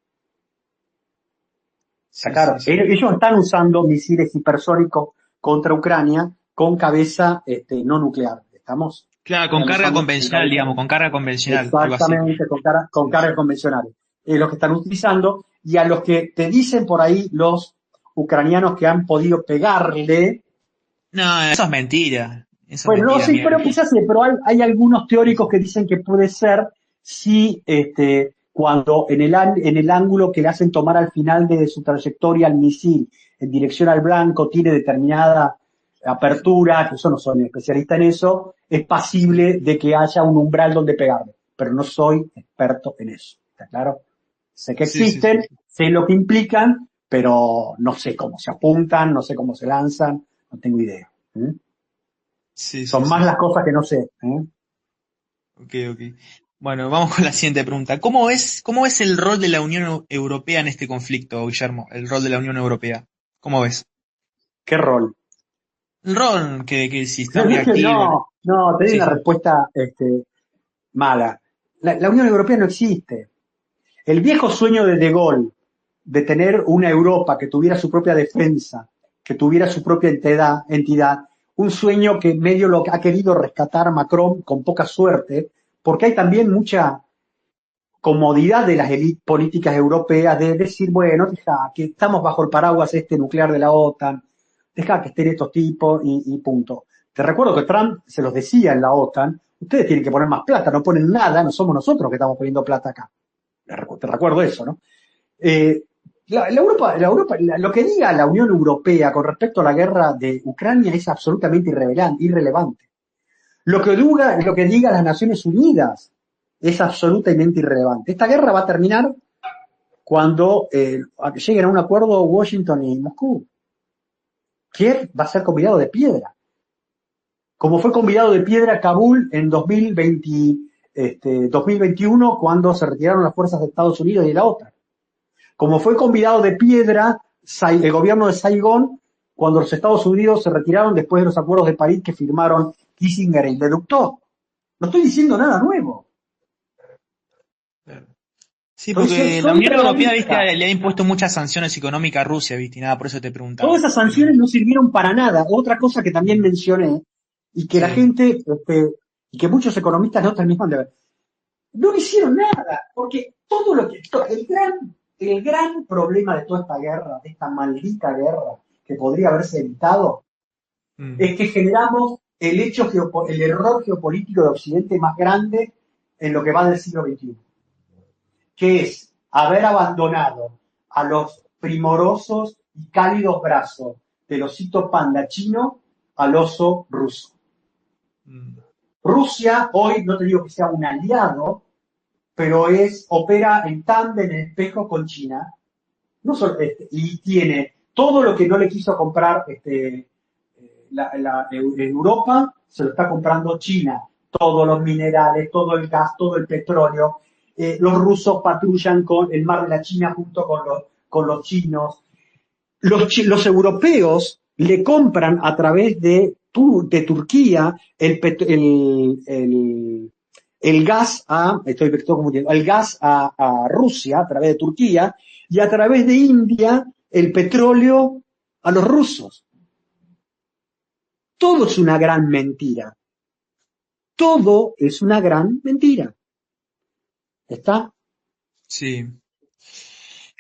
Está sí, sí, claro. sí. Ellos están usando misiles hipersónicos contra Ucrania con cabeza no nuclear. ¿Estamos? Claro, con Están carga usando con convencional, cabeza digamos, con carga convencional, algo así. exactamente con Sí, cargas sí. convencionales. Es lo que están utilizando y a los que te dicen por ahí los ucranianos que han podido pegarle. No, eso es mentira. Eso es Bueno, no, mentira, sí, mía. pero quizás sí, pero hay algunos Sí, teóricos sí. que dicen que puede ser si cuando en el ángulo que le hacen tomar al final de su trayectoria al misil en dirección al blanco tiene determinada apertura, que yo no soy especialista en eso, es pasible de que haya un umbral donde pegarle, pero no soy experto en eso, ¿está claro? Sé que Sí, sí, sí, existen, sí. sé lo que implican, pero no sé cómo se apuntan, no sé cómo se lanzan, no tengo idea. ¿Mm? Sí, sí, Son sí, más las sí. cosas que no sé. Ok, ok. Bueno, vamos con la siguiente pregunta. Cómo ves el rol de la Unión Europea en este conflicto, Guillermo? El rol de la Unión Europea. ¿Cómo ves? ¿Qué rol? El rol que si está muy activo. No, no, te doy Sí, una sí. respuesta mala. La Unión Europea no existe. El viejo sueño de Gaulle de tener una Europa que tuviera su propia defensa, que tuviera su propia entidad, un sueño que medio lo ha querido rescatar Macron con poca suerte, porque hay también mucha comodidad de las élites políticas europeas de decir, bueno, deja que estamos bajo el paraguas nuclear de la OTAN, deja que estén estos tipos y punto. Te recuerdo que Trump se los decía en la OTAN, ustedes tienen que poner más plata, no ponen nada, no somos nosotros que estamos poniendo plata acá. Te recuerdo eso, ¿no? Eh, lo que diga la Unión Europea con respecto a la guerra de Ucrania es absolutamente irrelevante. Lo que diga las Naciones Unidas es absolutamente irrelevante. Esta guerra va a terminar cuando lleguen a un acuerdo Washington y Moscú. Kiev va a ser convidado de piedra, como fue convidado de piedra Kabul en 2021 cuando se retiraron las fuerzas de Estados Unidos y de la OTAN. Como fue convidado de piedra el gobierno de Saigón cuando los Estados Unidos se retiraron después de los acuerdos de París que firmaron Kissinger y Leduc. No estoy diciendo nada nuevo. Sí, porque la Soy Unión Europea, viste, realista. le ha impuesto muchas sanciones económicas a Rusia, viste, y nada, por eso te Todas preguntaba. esas Pero, sanciones no sirvieron para nada. Otra cosa que también mencioné y que la sí. gente, y que muchos economistas no terminan de ver, no hicieron nada, porque todo lo que, el gran problema de toda esta guerra, de esta maldita guerra que podría haberse evitado, Mm. es que generamos el error geopolítico de Occidente más grande en lo que va del siglo XXI, que es haber abandonado a los primorosos y cálidos brazos del osito panda chino al oso ruso. Mm. Rusia hoy, no te digo que sea un aliado, pero opera en tándem, en espejo con China, no solo, y tiene todo lo que no le quiso comprar Europa, se lo está comprando China, todos los minerales, todo el gas, todo el petróleo. Los rusos patrullan con el mar de la China junto con los chinos. Los europeos le compran a través de Turquía el gas el gas a Rusia a través de Turquía y a través de India el petróleo a los rusos. Todo es una gran mentira. Todo es una gran mentira. ¿Está? Sí, No,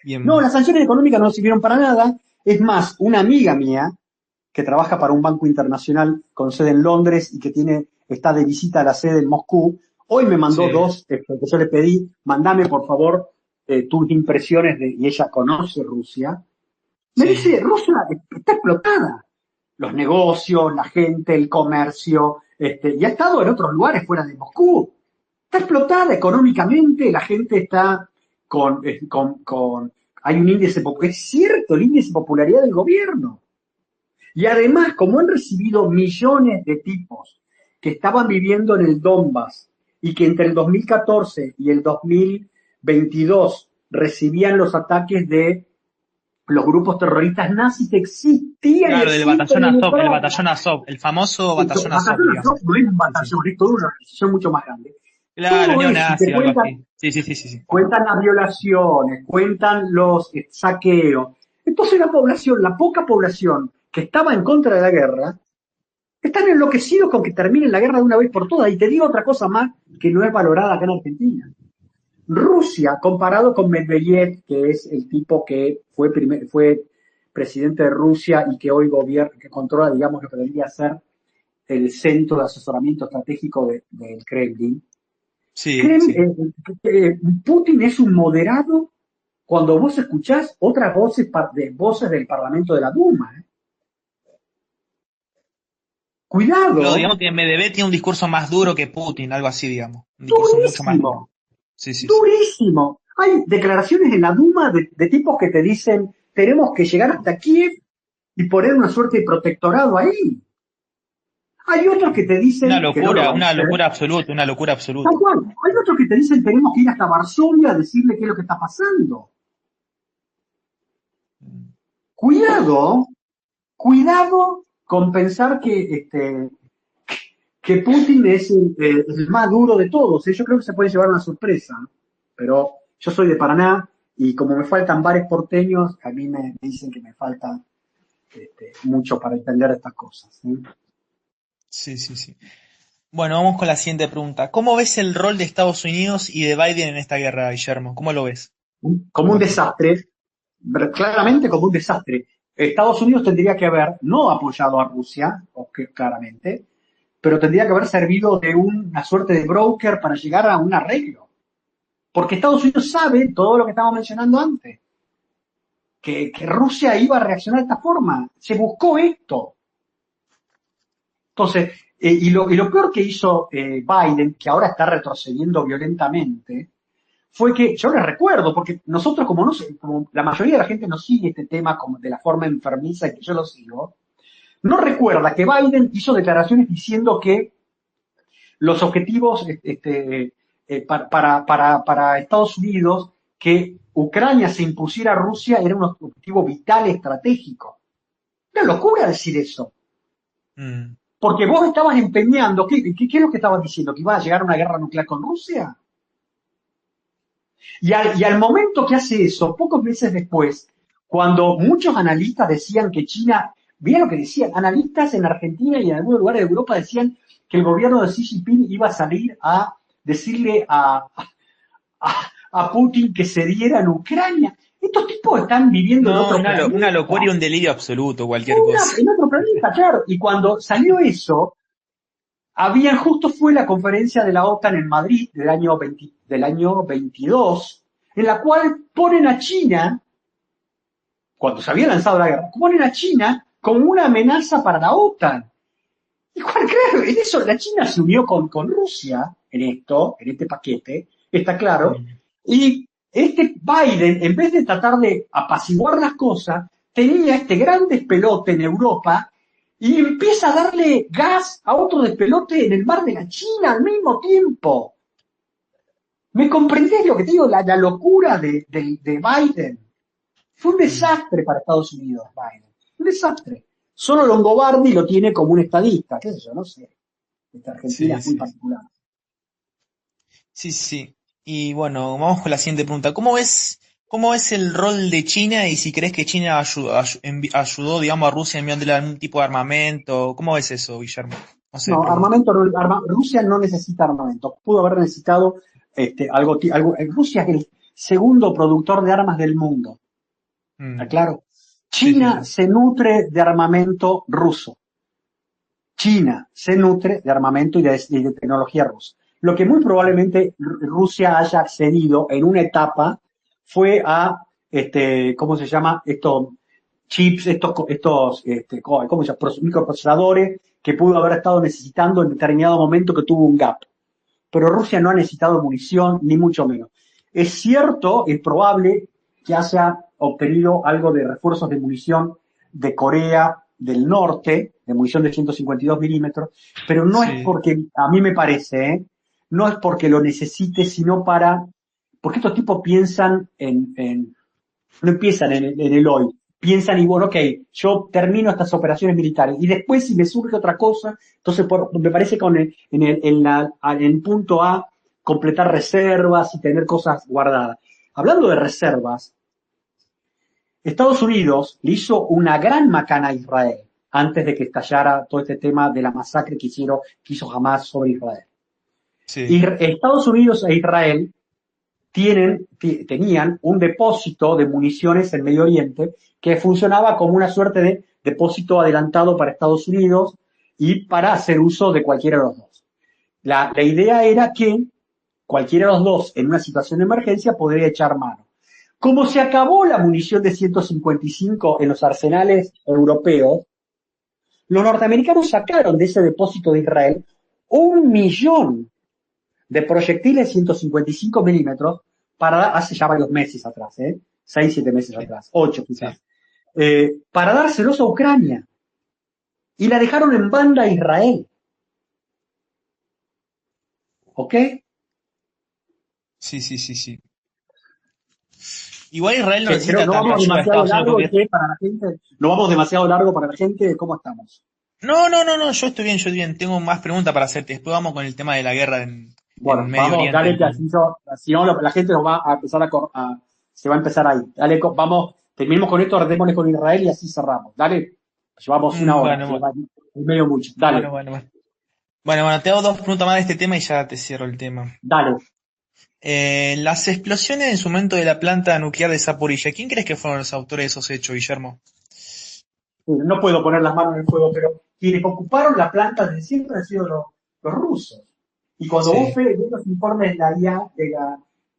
bien. las sanciones económicas no sirvieron para nada. Es más, una amiga mía que trabaja para un banco internacional con sede en Londres y que está de visita a la sede en Moscú, hoy me mandó Sí, dos, que yo le pedí, mandame por favor tus impresiones y ella conoce Rusia. Me sí. dice, Rusia está explotada. Los negocios, la gente, el comercio, y ha estado en otros lugares fuera de Moscú. Está explotada económicamente, la gente está hay un índice, es cierto, el índice de popularidad del gobierno. Y además, como han recibido millones de tipos que estaban viviendo en el Donbass y que entre el 2014 y el 2022 recibían los ataques de los grupos terroristas nazis, existían y Claro, existen en El Ucrania. batallón Azov, el famoso batallón Azov, Batallón digamos. Azov no es un Sí, sí. batallón, es toda una organización mucho más grande. Claro, Todo eso, y neonazi, te algo cuentan, así. Sí, sí, sí, sí, sí. cuentan las violaciones, cuentan los saqueos. Entonces la poca población que estaba en contra de la guerra, están enloquecidos con que termine la guerra de una vez por todas. Y te digo otra cosa más que no es valorada acá en Argentina. Rusia, comparado con Medvedev, que es el tipo que fue presidente de Rusia y que hoy gobierna, que controla, digamos, lo que debería ser el centro de asesoramiento estratégico del Kremlin. Sí, sí. Putin es un moderado cuando vos escuchás otras voces del Parlamento de la Duma. Claro, Cuidado, digamos que Medvedev tiene un discurso más duro que Putin, algo así, digamos. Un discurso mucho más duro. durísimo, Sí, sí, sí. durísimo. Hay declaraciones en la Duma de tipos que te dicen, tenemos que llegar hasta Kiev y poner una suerte de protectorado ahí. Hay otros que te dicen que no lo van a Una hacer. locura absoluta, una locura absoluta. Tal cual. Hay otros que te dicen tenemos que ir hasta Varsovia a decirle qué es lo que está pasando. Cuidado, cuidado con pensar que Putin es el más duro de todos. Yo creo que se puede llevar una sorpresa. Pero yo soy de Paraná y como me faltan bares porteños, a mí me dicen que me falta mucho para entender estas cosas. ¿Sí? Sí, sí, sí. Bueno, vamos con la siguiente pregunta. ¿Cómo ves el rol de Estados Unidos y de Biden en esta guerra, Guillermo? ¿Cómo lo ves? Como un desastre, claramente como un desastre. Estados Unidos tendría que haber no apoyado a Rusia, claramente, pero tendría que haber servido de una suerte de broker para llegar a un arreglo. Porque Estados Unidos sabe todo lo que estábamos mencionando antes, que Rusia iba a reaccionar de esta forma. Se buscó esto. Entonces, y lo peor que hizo Biden, que ahora está retrocediendo violentamente, fue que, yo les recuerdo, porque nosotros como, no sé, como la mayoría de la gente no sigue este tema como de la forma enfermiza que yo lo sigo, no recuerda que Biden hizo declaraciones diciendo que los objetivos para Estados Unidos, que Ucrania se impusiera a Rusia, era un objetivo vital estratégico. Una locura decir eso. Mm. Porque vos estabas empeñando, ¿qué es lo que estabas diciendo? ¿Que iba a llegar a una guerra nuclear con Rusia? Y al momento que hace eso, pocos meses después, cuando muchos analistas decían que China, mira lo que decían, analistas en Argentina y en algunos lugares de Europa decían que el gobierno de Xi Jinping iba a salir a decirle a Putin que se diera en Ucrania. Estos tipos están viviendo en No, otro planeta. una locura y un delirio absoluto, cualquier cosa. En otro planeta, claro. Y cuando salió eso, justo fue la conferencia de la OTAN en Madrid del año 22, en la cual ponen a China, cuando se había lanzado la guerra, ponen a China como una amenaza para la OTAN. Y claro, en eso la China se unió con Rusia en este paquete, está claro, Mm. y Biden, en vez de tratar de apaciguar las cosas, tenía este gran despelote en Europa y empieza a darle gas a otro despelote en el mar de la China al mismo tiempo. ¿Me comprendés lo que te digo? La locura de Biden. Fue un desastre para Estados Unidos, Biden. Un desastre. Solo Longobardi lo tiene como un estadista, qué sé yo, no sé. Esta Argentina Sí, es muy sí. particular. Sí, sí. Y bueno, vamos con la siguiente pregunta. Cómo ves el rol de China y si crees que China ayudó, digamos, a Rusia enviándole algún tipo de armamento? ¿Cómo ves eso, Guillermo? No sé, No, pregunto. Rusia no necesita armamento. Pudo haber necesitado Rusia es el segundo productor de armas del mundo. ¿Está Mm. claro? Sí, sí, China sí. se nutre de armamento ruso. China se nutre de armamento y de tecnología rusa. Lo que muy probablemente Rusia haya accedido en una etapa fue a, ¿cómo se llama? Estos chips, ¿cómo se llama? Microprocesadores que pudo haber estado necesitando en determinado momento que tuvo un gap. Pero Rusia no ha necesitado munición, ni mucho menos. Es cierto, es probable que haya obtenido algo de refuerzos de munición de Corea del Norte, de munición de 152 milímetros, pero no es Sí. porque, a mí me parece, no es porque lo necesite, sino porque estos tipos piensan no empiezan en el hoy, piensan y bueno, ok, yo termino estas operaciones militares y después si me surge otra cosa, entonces me parece que en punto A completar reservas y tener cosas guardadas. Hablando de reservas, Estados Unidos le hizo una gran macana a Israel antes de que estallara todo este tema de la masacre que hizo Hamas sobre Israel. Sí. Y Estados Unidos e Israel tenían un depósito de municiones en Medio Oriente que funcionaba como una suerte de depósito adelantado para Estados Unidos y para hacer uso de cualquiera de los dos. La idea era que cualquiera de los dos en una situación de emergencia podría echar mano. Como se acabó la munición de 155 en los arsenales europeos, los norteamericanos sacaron de ese depósito de Israel 1.000.000 de proyectiles 155 milímetros hace ya varios meses atrás, 6, 7 meses Sí. atrás, 8 Sí. quizás, para dárselos a Ucrania. Y la dejaron en banda a Israel. ¿Ok? Sí. Igual Israel no Pero necesita no tanta vamos ayuda de demasiado Estados Unidos largo, porque... ¿qué? Para la gente. No vamos demasiado largo para la gente. ¿Cómo estamos? No, yo estoy bien. Tengo más preguntas para hacerte. Después vamos con el tema de la guerra en Bueno, Medio vamos, Oriente. dale que así yo, si no, la gente nos va a empezar se va a empezar ahí. Dale, vamos, terminemos con esto, démosle con Israel y así cerramos. Dale, llevamos una hora, Bueno, bueno, y medio mucho. Dale, bueno, te hago dos preguntas más de este tema y ya te cierro el tema. dale. Las explosiones en su momento de la planta nuclear de Zaporizhia, ¿quién crees que fueron los autores de esos hechos, Guillermo? No puedo poner las manos en el fuego, pero quienes ocuparon la planta desde siempre han sido los rusos. Y cuando vos Sí. ves los informes de la IA, de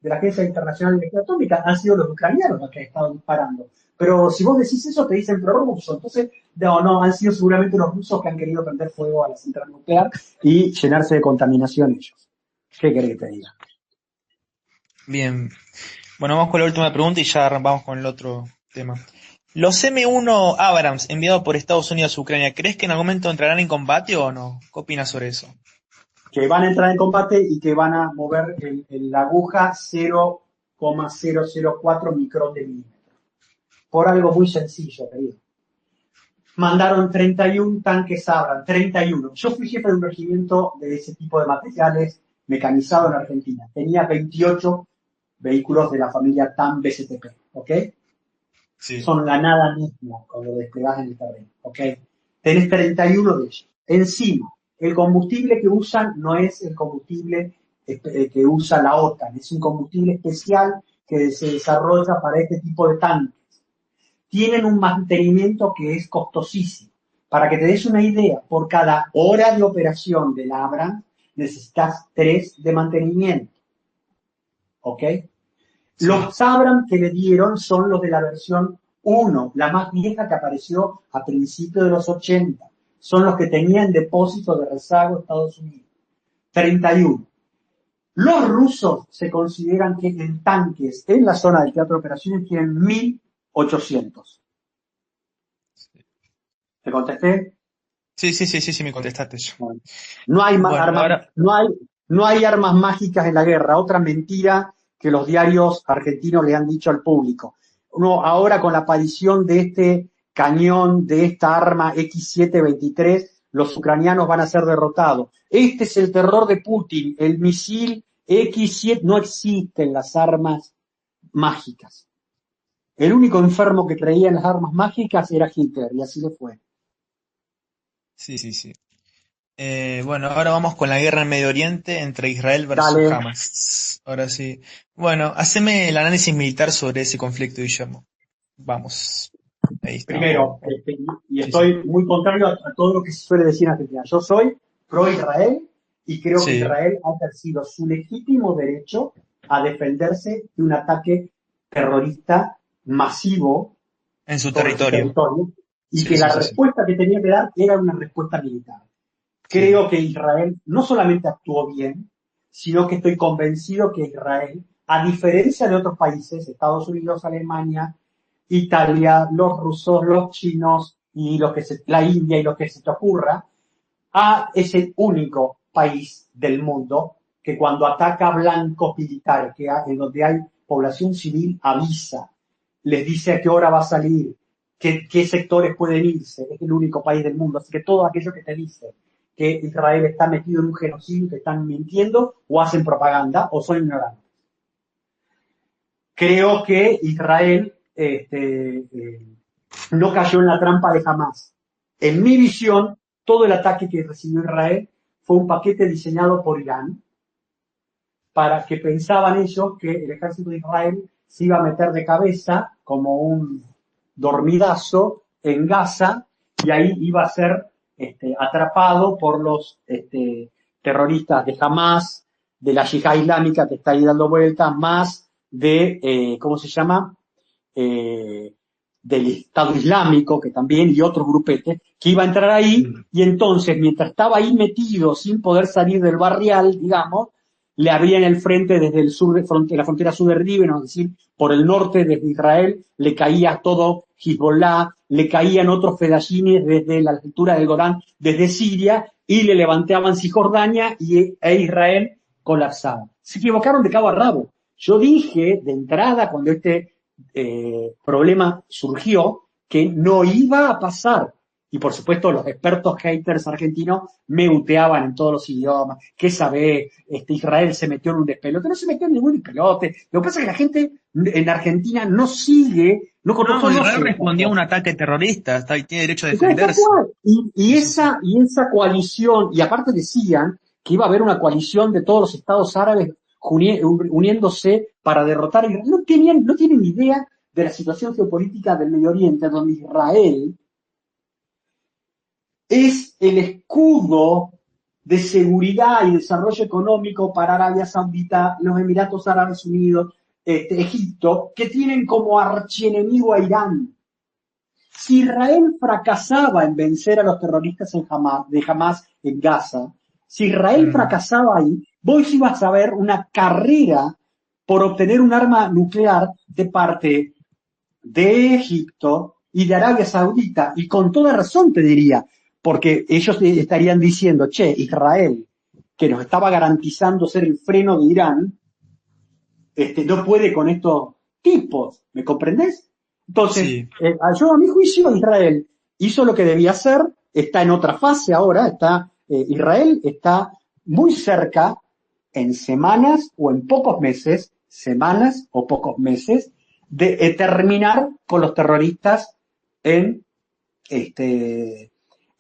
la Agencia Internacional de Energía Atómica, han sido los ucranianos los que han estado disparando. Pero si vos decís eso, te dicen prorruso. Entonces, no, han sido seguramente los rusos que han querido prender fuego a la central nuclear y llenarse de contaminación ellos. ¿Qué querés que te diga? Bien. Bueno, vamos con la última pregunta y ya vamos con el otro tema. Los M1 Abrams enviados por Estados Unidos a Ucrania, ¿crees que en algún momento entrarán en combate o no? ¿Qué opinas sobre eso? Que van a entrar en combate y que van a mover la aguja 0,004 micrón de milímetro. Por algo muy sencillo, querido. Mandaron 31 tanques Abrams, 31. Yo fui jefe de un regimiento de ese tipo de materiales mecanizado en Argentina. Tenía 28 vehículos de la familia TAM BCTP, ¿ok? Sí. Son la nada misma cuando desplegás en el terreno, ¿ok? Tenés 31 de ellos. Encima, el combustible que usan no es el combustible que usa la OTAN, es un combustible especial que se desarrolla para este tipo de tanques. Tienen un mantenimiento que es costosísimo. Para que te des una idea, por cada hora de operación del Abrams necesitas 3 de mantenimiento. ¿Ok? Sí. Los Abrams que le dieron son los de la versión 1, la más vieja que apareció a principios de los 80. Son los que tenían depósito de rezago Estados Unidos. 31. Los rusos se consideran que en tanques en la zona del teatro de operaciones tienen 1800. ¿Te contesté? Sí, me contestaste yo. Bueno, no hay Bueno, armas, ahora, no hay armas mágicas en la guerra. Otra mentira que los diarios argentinos le han dicho al público. Ahora con la aparición de este cañón, de esta arma X723, los ucranianos van a ser derrotados. Este es el terror de Putin, el misil X7. No existen las armas mágicas. El único enfermo que creía en las armas mágicas era Hitler, y así le fue. sí. Bueno, ahora vamos con la guerra en Medio Oriente entre Israel versus Dale. Hamas. Ahora sí. Bueno, haceme el análisis militar sobre ese conflicto, Guillermo. Vamos. Ahí está. Primero, y estoy muy contrario a todo lo que se suele decir en Argentina. Yo soy pro-Israel y creo que Sí, Israel ha ejercido su legítimo derecho a defenderse de un ataque terrorista masivo en su sobre su territorio. territorio y Sí, que la respuesta que tenía que dar era una respuesta militar. Creo que Israel no solamente actuó bien, sino que estoy convencido que Israel, a diferencia de otros países, Estados Unidos, Alemania, Italia, los rusos, los chinos y la India y lo que se te ocurra, es el único país del mundo que cuando ataca blancos militares, en donde hay población civil, avisa, les dice a qué hora va a salir, qué sectores pueden irse. Es el único país del mundo. Así que todo aquello que te dice que Israel está metido en un genocidio, que están mintiendo o hacen propaganda o son ignorantes. Creo que Israel no cayó en la trampa de Hamas. En mi visión, todo el ataque que recibió Israel fue un paquete diseñado por Irán para que pensaban ellos que el ejército de Israel se iba a meter de cabeza como un dormidazo en Gaza y ahí iba a ser atrapado por los terroristas de Hamas, de la Yihad Islámica que está ahí dando vueltas, más de, ¿cómo se llama? Del Estado Islámico, que también, y otros grupetes, que iba a entrar ahí, y entonces, mientras estaba ahí metido, sin poder salir del barrial, digamos, le abrían el frente desde el sur, la frontera sur del Líbano, es decir, por el norte desde Israel, le caía todo Hezbollah, le caían otros fedayines desde la altura del Golán, desde Siria, y le levantaban Cisjordania e Israel colapsada. Se equivocaron de cabo a rabo. Yo dije de entrada, cuando este problema surgió, que no iba a pasar. Y por supuesto los expertos haters argentinos me uteaban en todos los idiomas. ¿Qué sabe? Israel se metió en un despelote. No se metió en ningún despelote. Lo que pasa es que la gente en Argentina no sigue, no No, conoce. Israel respondió a un ataque terrorista, tiene derecho a Entonces, defenderse. y esa coalición, y aparte decían que iba a haber una coalición de todos los estados árabes uniéndose para derrotar a Israel. No tienen idea de la situación geopolítica del Medio Oriente, donde Israel es el escudo de seguridad y desarrollo económico para Arabia Saudita, los Emiratos Árabes Unidos, Egipto, que tienen como archienemigo a Irán. Si Israel fracasaba en vencer a los terroristas de Hamas en Gaza, si Israel fracasaba ahí, vos ibas a ver una carrera por obtener un arma nuclear de parte de Egipto y de Arabia Saudita, y con toda razón te diría, porque ellos estarían diciendo, che, Israel, que nos estaba garantizando ser el freno de Irán, no puede con estos tipos, ¿me comprendés? Entonces, Sí. yo a mi juicio Israel hizo lo que debía hacer, está en otra fase ahora, Israel está muy cerca, en semanas o en pocos meses, de terminar con los terroristas en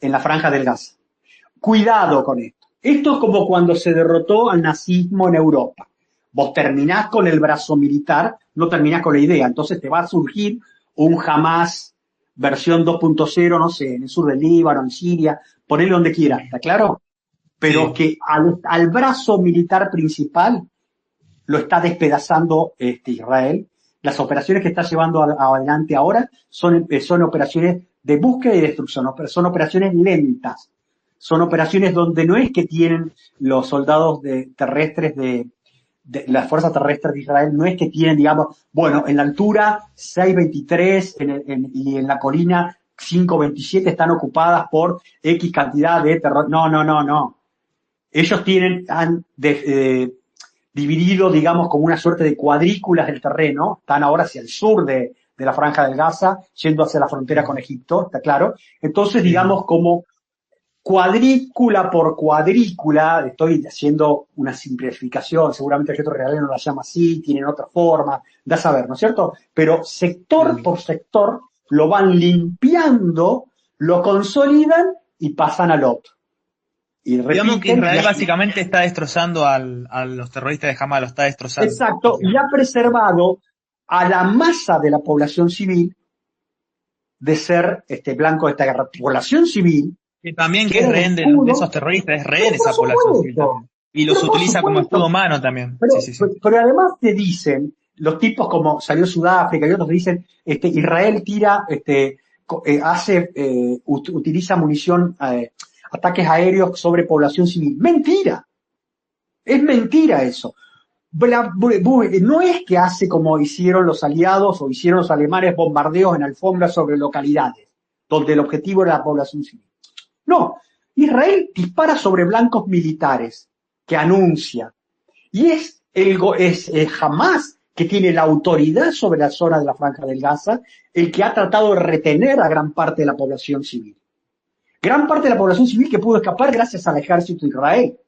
la Franja del Gaza. Cuidado con esto. Esto es como cuando se derrotó al nazismo en Europa. Vos terminás con el brazo militar, no terminás con la idea. Entonces te va a surgir un Hamas versión 2.0, no sé, en el sur del Líbano, en Siria, ponelo donde quieras, ¿está claro? Pero Sí. que al brazo militar principal lo está despedazando Israel. Las operaciones que está llevando adelante ahora son operaciones de búsqueda y destrucción, son operaciones lentas, son operaciones donde no es que tienen los soldados terrestres de las fuerzas terrestres de Israel, no es que tienen, digamos, bueno, en la altura 623 y en la colina 527 están ocupadas por X cantidad de terror. No. Ellos han dividido, digamos, como una suerte de cuadrículas del terreno, están ahora hacia el sur de la Franja del Gaza, yendo hacia la frontera con Egipto, ¿está claro? Entonces, digamos, como cuadrícula por cuadrícula, estoy haciendo una simplificación, seguramente el objeto real no la llama así, tienen otra forma, da a saber, ¿no es cierto? Pero sector por sector lo van limpiando, lo consolidan y pasan al otro. Y Digamos que repiten, Israel básicamente está destrozando a los terroristas de Hamas, lo está destrozando. exacto, y ha preservado a la masa de la población civil de ser blanco de esta guerra. Población civil. Que también que es rehén de esos terroristas, es rehén esa población civil también. Y los utiliza como escudo humano también. Pero, Sí. pero además te dicen, los tipos como salió Sudáfrica y otros te dicen, Israel tira, utiliza munición, ataques aéreos sobre población civil. Mentira. Es mentira eso. No es que hace como hicieron los aliados o hicieron los alemanes bombardeos en alfombras sobre localidades, donde el objetivo era la población civil. No, Israel dispara sobre blancos militares que anuncia. Y es Hamas que tiene la autoridad sobre la zona de la Franja del Gaza, el que ha tratado de retener a gran parte de la población civil. Gran parte de la población civil que pudo escapar gracias al ejército de Israel.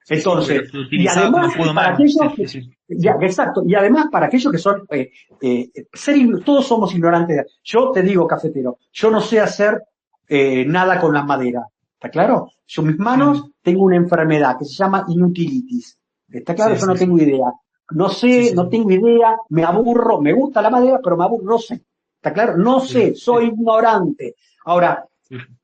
Entonces, y además para aquellos exacto, y además para aquellos que son todos somos ignorantes. Yo te digo, cafetero, yo no sé hacer nada con las maderas, ¿está claro? Yo mis manos tengo una enfermedad que se llama inutilitis, ¿está claro? Yo no tengo idea, no sé, no tengo idea, me aburro, me gusta la madera, pero me aburro, no sé, ¿está claro? No sé, soy ignorante. Ahora,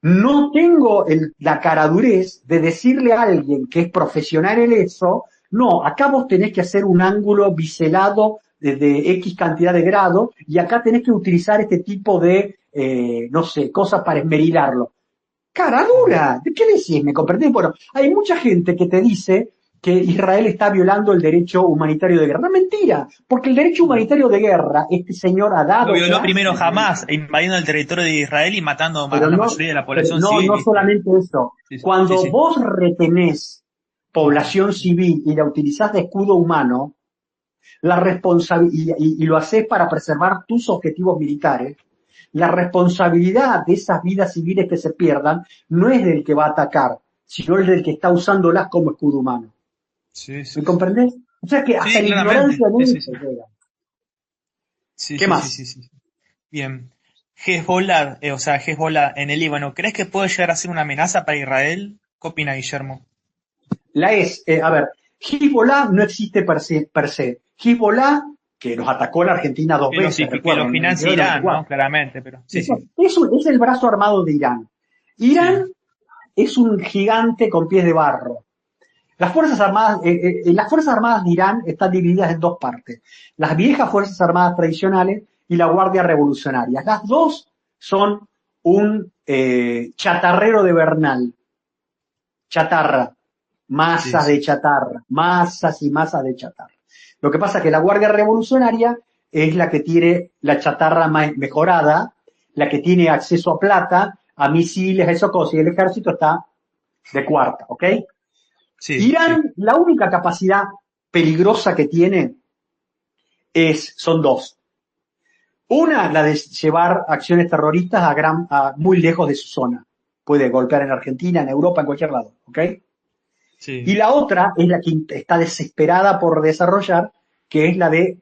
no tengo la caradurez de decirle a alguien que es profesional en eso, no, acá vos tenés que hacer un ángulo biselado de X cantidad de grados y acá tenés que utilizar este tipo de, no sé, cosas para esmerilarlo. Caradura, ¿de qué le decís? ¿Me comprendés? Bueno, hay mucha gente que te dice que Israel está violando el derecho humanitario de guerra. Mentira, porque el derecho humanitario de guerra, este señor ha dado... Lo violó primero Hamas, invadiendo el territorio de Israel y matando a la mayoría de la población civil. No solamente eso. Cuando vos retenés población civil y la utilizás de escudo humano, y lo haces para preservar tus objetivos militares, la responsabilidad de esas vidas civiles que se pierdan no es del que va a atacar, sino es del que está usándolas como escudo humano. Sí, ¿Me sí, sí. comprendés? O sea que hasta Sí, la claramente. ignorancia de Sí, él sí, se sí. llega. Sí, ¿Qué sí, sí, más? sí, sí. Bien. Hezbollah, o sea, Hezbollah en el Líbano, ¿crees que puede llegar a ser una amenaza para Israel? ¿Qué opina Guillermo? A ver, Hezbollah no existe per se. Hezbollah, que nos atacó la Argentina dos veces, Que lo recuerdo, en el financia 92 y Irán, ¿no? 94. Claramente, pero sí, sí, Es el brazo armado de Irán. sí, Irán es un gigante con pies de barro. Las Fuerzas Armadas de Irán están divididas en dos partes. Las viejas Fuerzas Armadas tradicionales y la Guardia Revolucionaria. Las dos son un chatarrero de Bernal. Chatarra. sí, Masas de sí, chatarra. Masas y masas de chatarra. Lo que pasa es que la Guardia Revolucionaria es la que tiene la chatarra mejorada, la que tiene acceso a plata, a misiles, a esas cosas, y el ejército está de cuarta, ¿ok? sí, sí. Irán, la única capacidad peligrosa que tiene son dos. Una, la de llevar acciones terroristas a muy lejos de su zona. Puede golpear en Argentina, en Europa, en cualquier lado, ¿ok? Y Sí, la otra es la que está desesperada por desarrollar, que es la de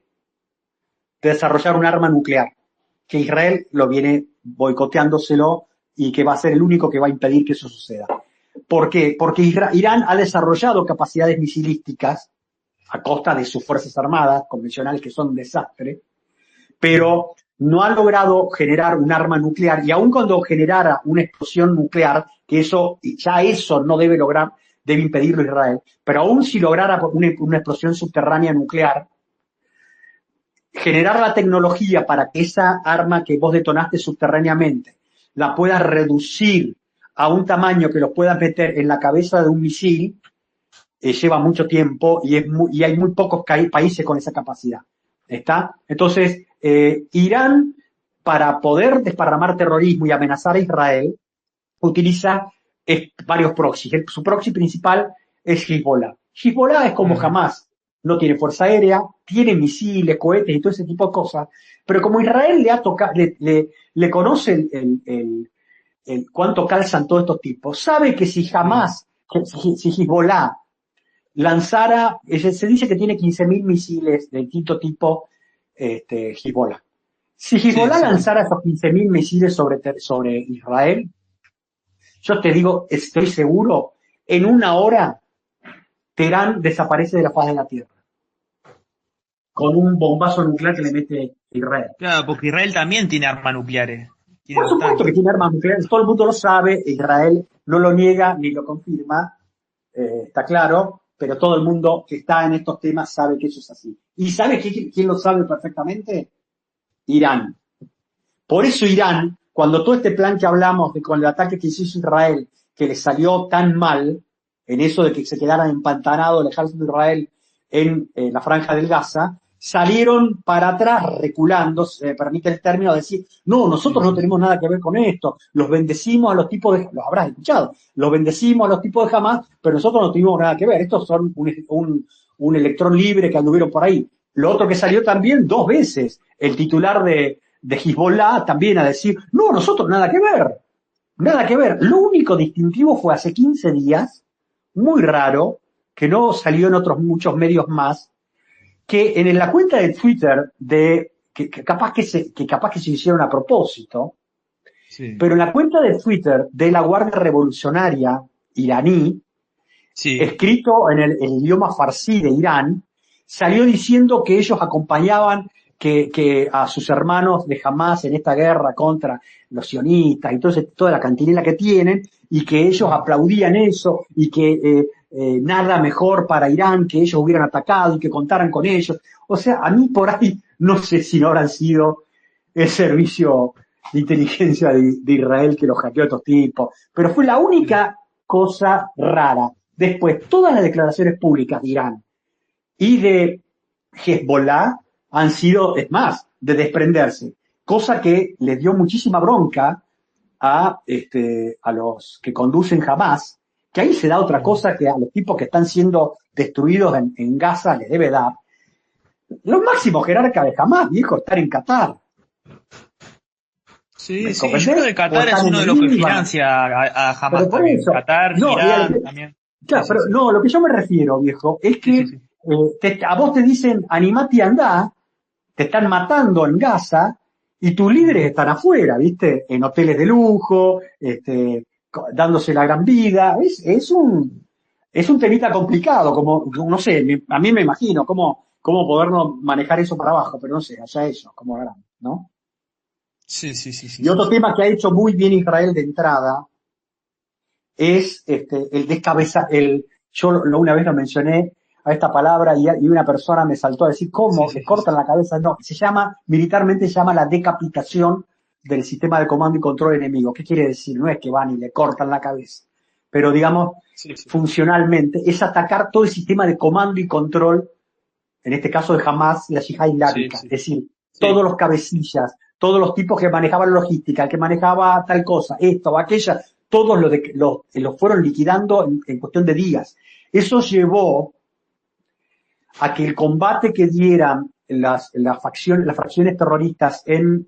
desarrollar un arma nuclear, que Israel lo viene boicoteándoselo y que va a ser el único que va a impedir que eso suceda. ¿Por qué? Porque Irán ha desarrollado capacidades misilísticas a costa de sus fuerzas armadas convencionales, que son un desastre, sí, pero no ha logrado generar un arma nuclear, y aun cuando generara una explosión nuclear, que eso no debe lograr, debe impedirlo Israel, pero aun si lograra una explosión subterránea nuclear, generar la tecnología para que esa arma que vos detonaste subterráneamente la puedas reducir a un tamaño que lo puedas meter en la cabeza de un misil, lleva mucho tiempo y hay muy pocos países con esa capacidad. ¿Está? Entonces, Irán, para poder desparramar terrorismo y amenazar a Israel, utiliza varios proxies. Su proxy principal es Hezbollah. Hezbollah es como mm, jamás. No tiene fuerza aérea, tiene misiles, cohetes y todo ese tipo de cosas. Pero como Israel le ha tocado, le conoce cuánto calzan todos estos tipos, sabe que si sí, jamás, si Hezbollah lanzara, se dice que tiene 15.000 misiles de distinto tipo, Hezbollah. Si sí, Hezbollah sí, sí. lanzara esos 15.000 misiles sobre Israel, yo te digo, estoy seguro, en una hora Teherán desaparece de la faz de la Tierra, con un bombazo nuclear que le mete Israel. Claro, porque Israel también tiene armas nucleares. Tiene Por supuesto que bastante. tiene armas nucleares, todo el mundo lo sabe, Israel no lo niega ni lo confirma, está claro, pero todo el mundo que está en estos temas sabe que eso es así. ¿Y sabe quién lo sabe perfectamente? Irán. Por eso Irán, cuando todo este plan que hablamos de con el ataque que hizo Israel, que le salió tan mal, en eso de que se quedaran empantanados el ejército de Israel en la franja del Gaza, salieron para atrás, reculando, se me permite el término, a decir, no, Sí, nosotros no sí, tenemos sí. nada que ver con esto, los bendecimos a los tipos los habrás escuchado, los bendecimos a los tipos de Hamas, pero nosotros no tuvimos nada que ver, estos son un electrón libre que anduvieron por ahí. Lo otro que salió también dos veces, el titular de Hezbollah también a decir, no, nosotros nada que ver, nada que ver. Lo único distintivo fue hace 15 días, muy raro, que no salió en otros muchos medios más, que en la cuenta de Twitter que capaz que se hicieron a propósito, Sí, pero en la cuenta de Twitter de la Guardia Revolucionaria iraní, sí, escrito en el idioma farsi de Irán, salió diciendo que ellos acompañaban que a sus hermanos de Hamas en esta guerra contra los sionistas y toda la cantinela que tienen, y que ellos mm, aplaudían eso y que nada mejor para Irán que ellos hubieran atacado y que contaran con ellos. O sea, a mí por ahí no sé si no habrán sido el servicio de inteligencia de Israel que los hackeó a estos tipos, pero fue la sí, única cosa rara. Después, todas las declaraciones públicas de Irán y de Hezbollah han sido, es más, de desprenderse, cosa que les dio muchísima bronca a los que conducen Hamas, que ahí se da otra cosa que a los tipos que están siendo destruidos en Gaza les debe dar. Los máximos jerarcas de Hamas, viejo, estar en Qatar. Sí, ¿Me sí, yo creo comprendés? que O Qatar es estar en uno de el los que Líbano. financia a Hamas Pero por también. eso, Qatar, no, Irán también. claro, Sí, sí, pero sí. no, lo que yo me refiero, viejo, es Sí, que sí, sí. a vos te dicen animate y andá, te están matando en Gaza y tus líderes Ujú. están afuera, ¿viste? En hoteles de lujo, dándose la gran vida. Es un temita complicado, como, no sé, a mí me imagino cómo podernos manejar eso para abajo, pero no sé, allá ellos, cómo harán, ¿no? Sí, sí, sí, sí, Y sí, otro sí. tema que ha hecho muy bien Israel de entrada es el descabeza, yo una vez lo mencioné a esta palabra y una persona me saltó a decir, Sí, ¿cómo? sí, ¿Le sí, sí. cortan la cabeza? No, militarmente se llama la decapitación del sistema de comando y control enemigo. ¿Qué quiere decir? No es que van y le cortan la cabeza, pero digamos, Sí, sí. funcionalmente, es atacar todo el sistema de comando y control, en este caso de Hamas, la Yihad Sí, Islámica, es sí. decir, todos Sí. los cabecillas, todos los tipos que manejaban logística, el que manejaba tal cosa, esto o aquella, todos los fueron liquidando en cuestión de días. Eso llevó a que el combate que dieran las facciones terroristas en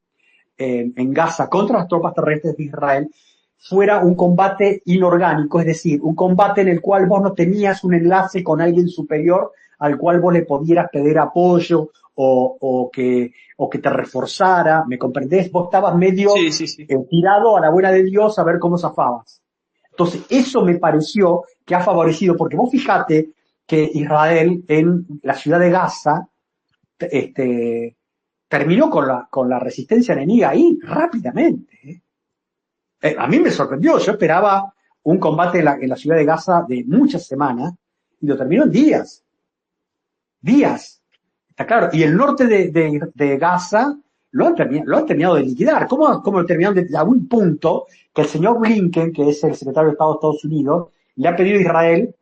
Gaza contra las tropas terrestres de Israel fuera un combate inorgánico, es decir, un combate en el cual vos no tenías un enlace con alguien superior al cual vos le pudieras pedir apoyo o que te reforzara, ¿me comprendés? Vos estabas medio Sí, sí, sí. tirado a la buena de Dios a ver cómo zafabas. Entonces, eso me pareció que ha favorecido, porque vos fijate que Israel en la ciudad de Gaza este, terminó con la resistencia enemiga ahí rápidamente. A mí me sorprendió, yo esperaba un combate en la ciudad de Gaza de muchas semanas y lo terminó en días, días. Está claro. Y el norte de Gaza lo han terminado de liquidar. ¿Cómo lo terminaron a un punto que el señor Blinken, que es el secretario de Estado de Estados Unidos, le ha pedido a Israel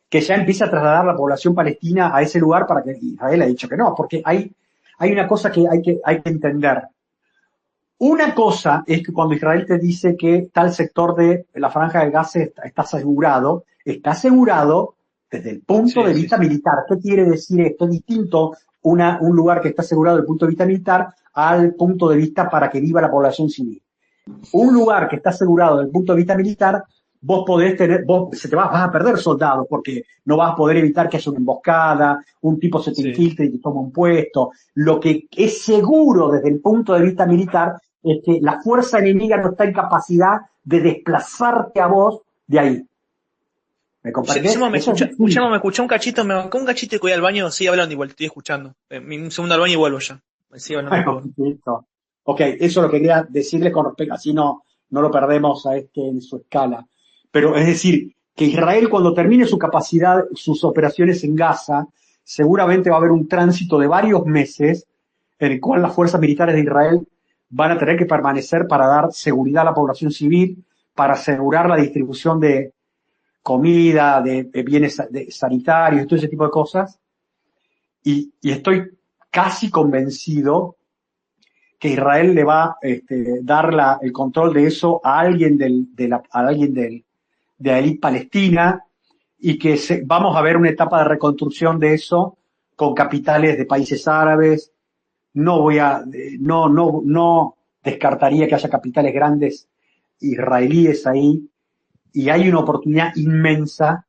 que ya empiece a trasladar la población palestina a ese lugar para que Israel ha dicho que no, porque hay una cosa que hay que entender. Una cosa es que cuando Israel te dice que tal sector de la franja de Gaza está asegurado desde el punto de Sí, sí, vista sí. militar. ¿Qué quiere decir esto? Es distinto un lugar que está asegurado desde el punto de vista militar al punto de vista para que viva la población civil. Un lugar que está asegurado desde el punto de vista militar, vas a perder soldados porque no vas a poder evitar que haya una emboscada, un tipo se te Sí. infiltre y te toma un puesto. Lo que es seguro desde el punto de vista militar es que la fuerza enemiga no está en capacidad de desplazarte a vos de ahí. ¿Me comprendés? Eso es Guillermo, distinto. me escuché un cachito, me bancó un cachito y que voy al baño, sigue hablando igual, te estoy escuchando. Un segundo al baño y vuelvo ya. Sigue hablando, por Bueno, favor. listo. Ok, eso lo quería decirle con respecto, así no lo perdemos en su escala. Pero es decir, que Israel cuando termine su capacidad, sus operaciones en Gaza, seguramente va a haber un tránsito de varios meses en el cual las fuerzas militares de Israel van a tener que permanecer para dar seguridad a la población civil, para asegurar la distribución de comida, de bienes sanitarios, todo ese tipo de cosas. Y estoy casi convencido que Israel le va a dar el control de eso a alguien de la élite palestina y que vamos a ver una etapa de reconstrucción de eso con capitales de países árabes. No descartaría que haya capitales grandes israelíes ahí y hay una oportunidad inmensa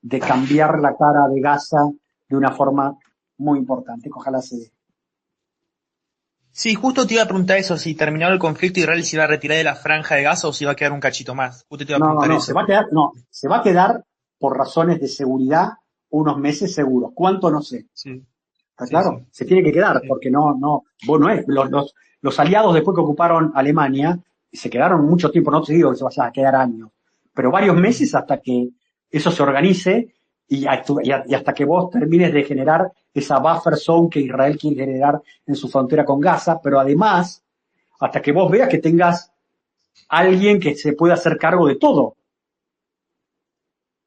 de cambiar la cara de Gaza de una forma muy importante. Ojalá se dé. Sí, justo te iba a preguntar eso, si terminado el conflicto Israel se iba a retirar de la franja de Gaza o si iba a quedar un cachito más. Justo te iba a No, preguntar no, se eso. va a quedar, no, se va a quedar por razones de seguridad unos meses seguros. ¿Cuánto? No sé. Sí, ¿Está sí, claro? sí, Se tiene que quedar sí. porque vos no es, los aliados después que ocuparon Alemania se quedaron mucho tiempo, no te digo que se vaya a quedar años, pero varios Ujú. meses hasta que eso se organice y hasta que vos termines de generar esa buffer zone que Israel quiere generar en su frontera con Gaza, pero además hasta que vos veas que tengas alguien que se pueda hacer cargo de todo.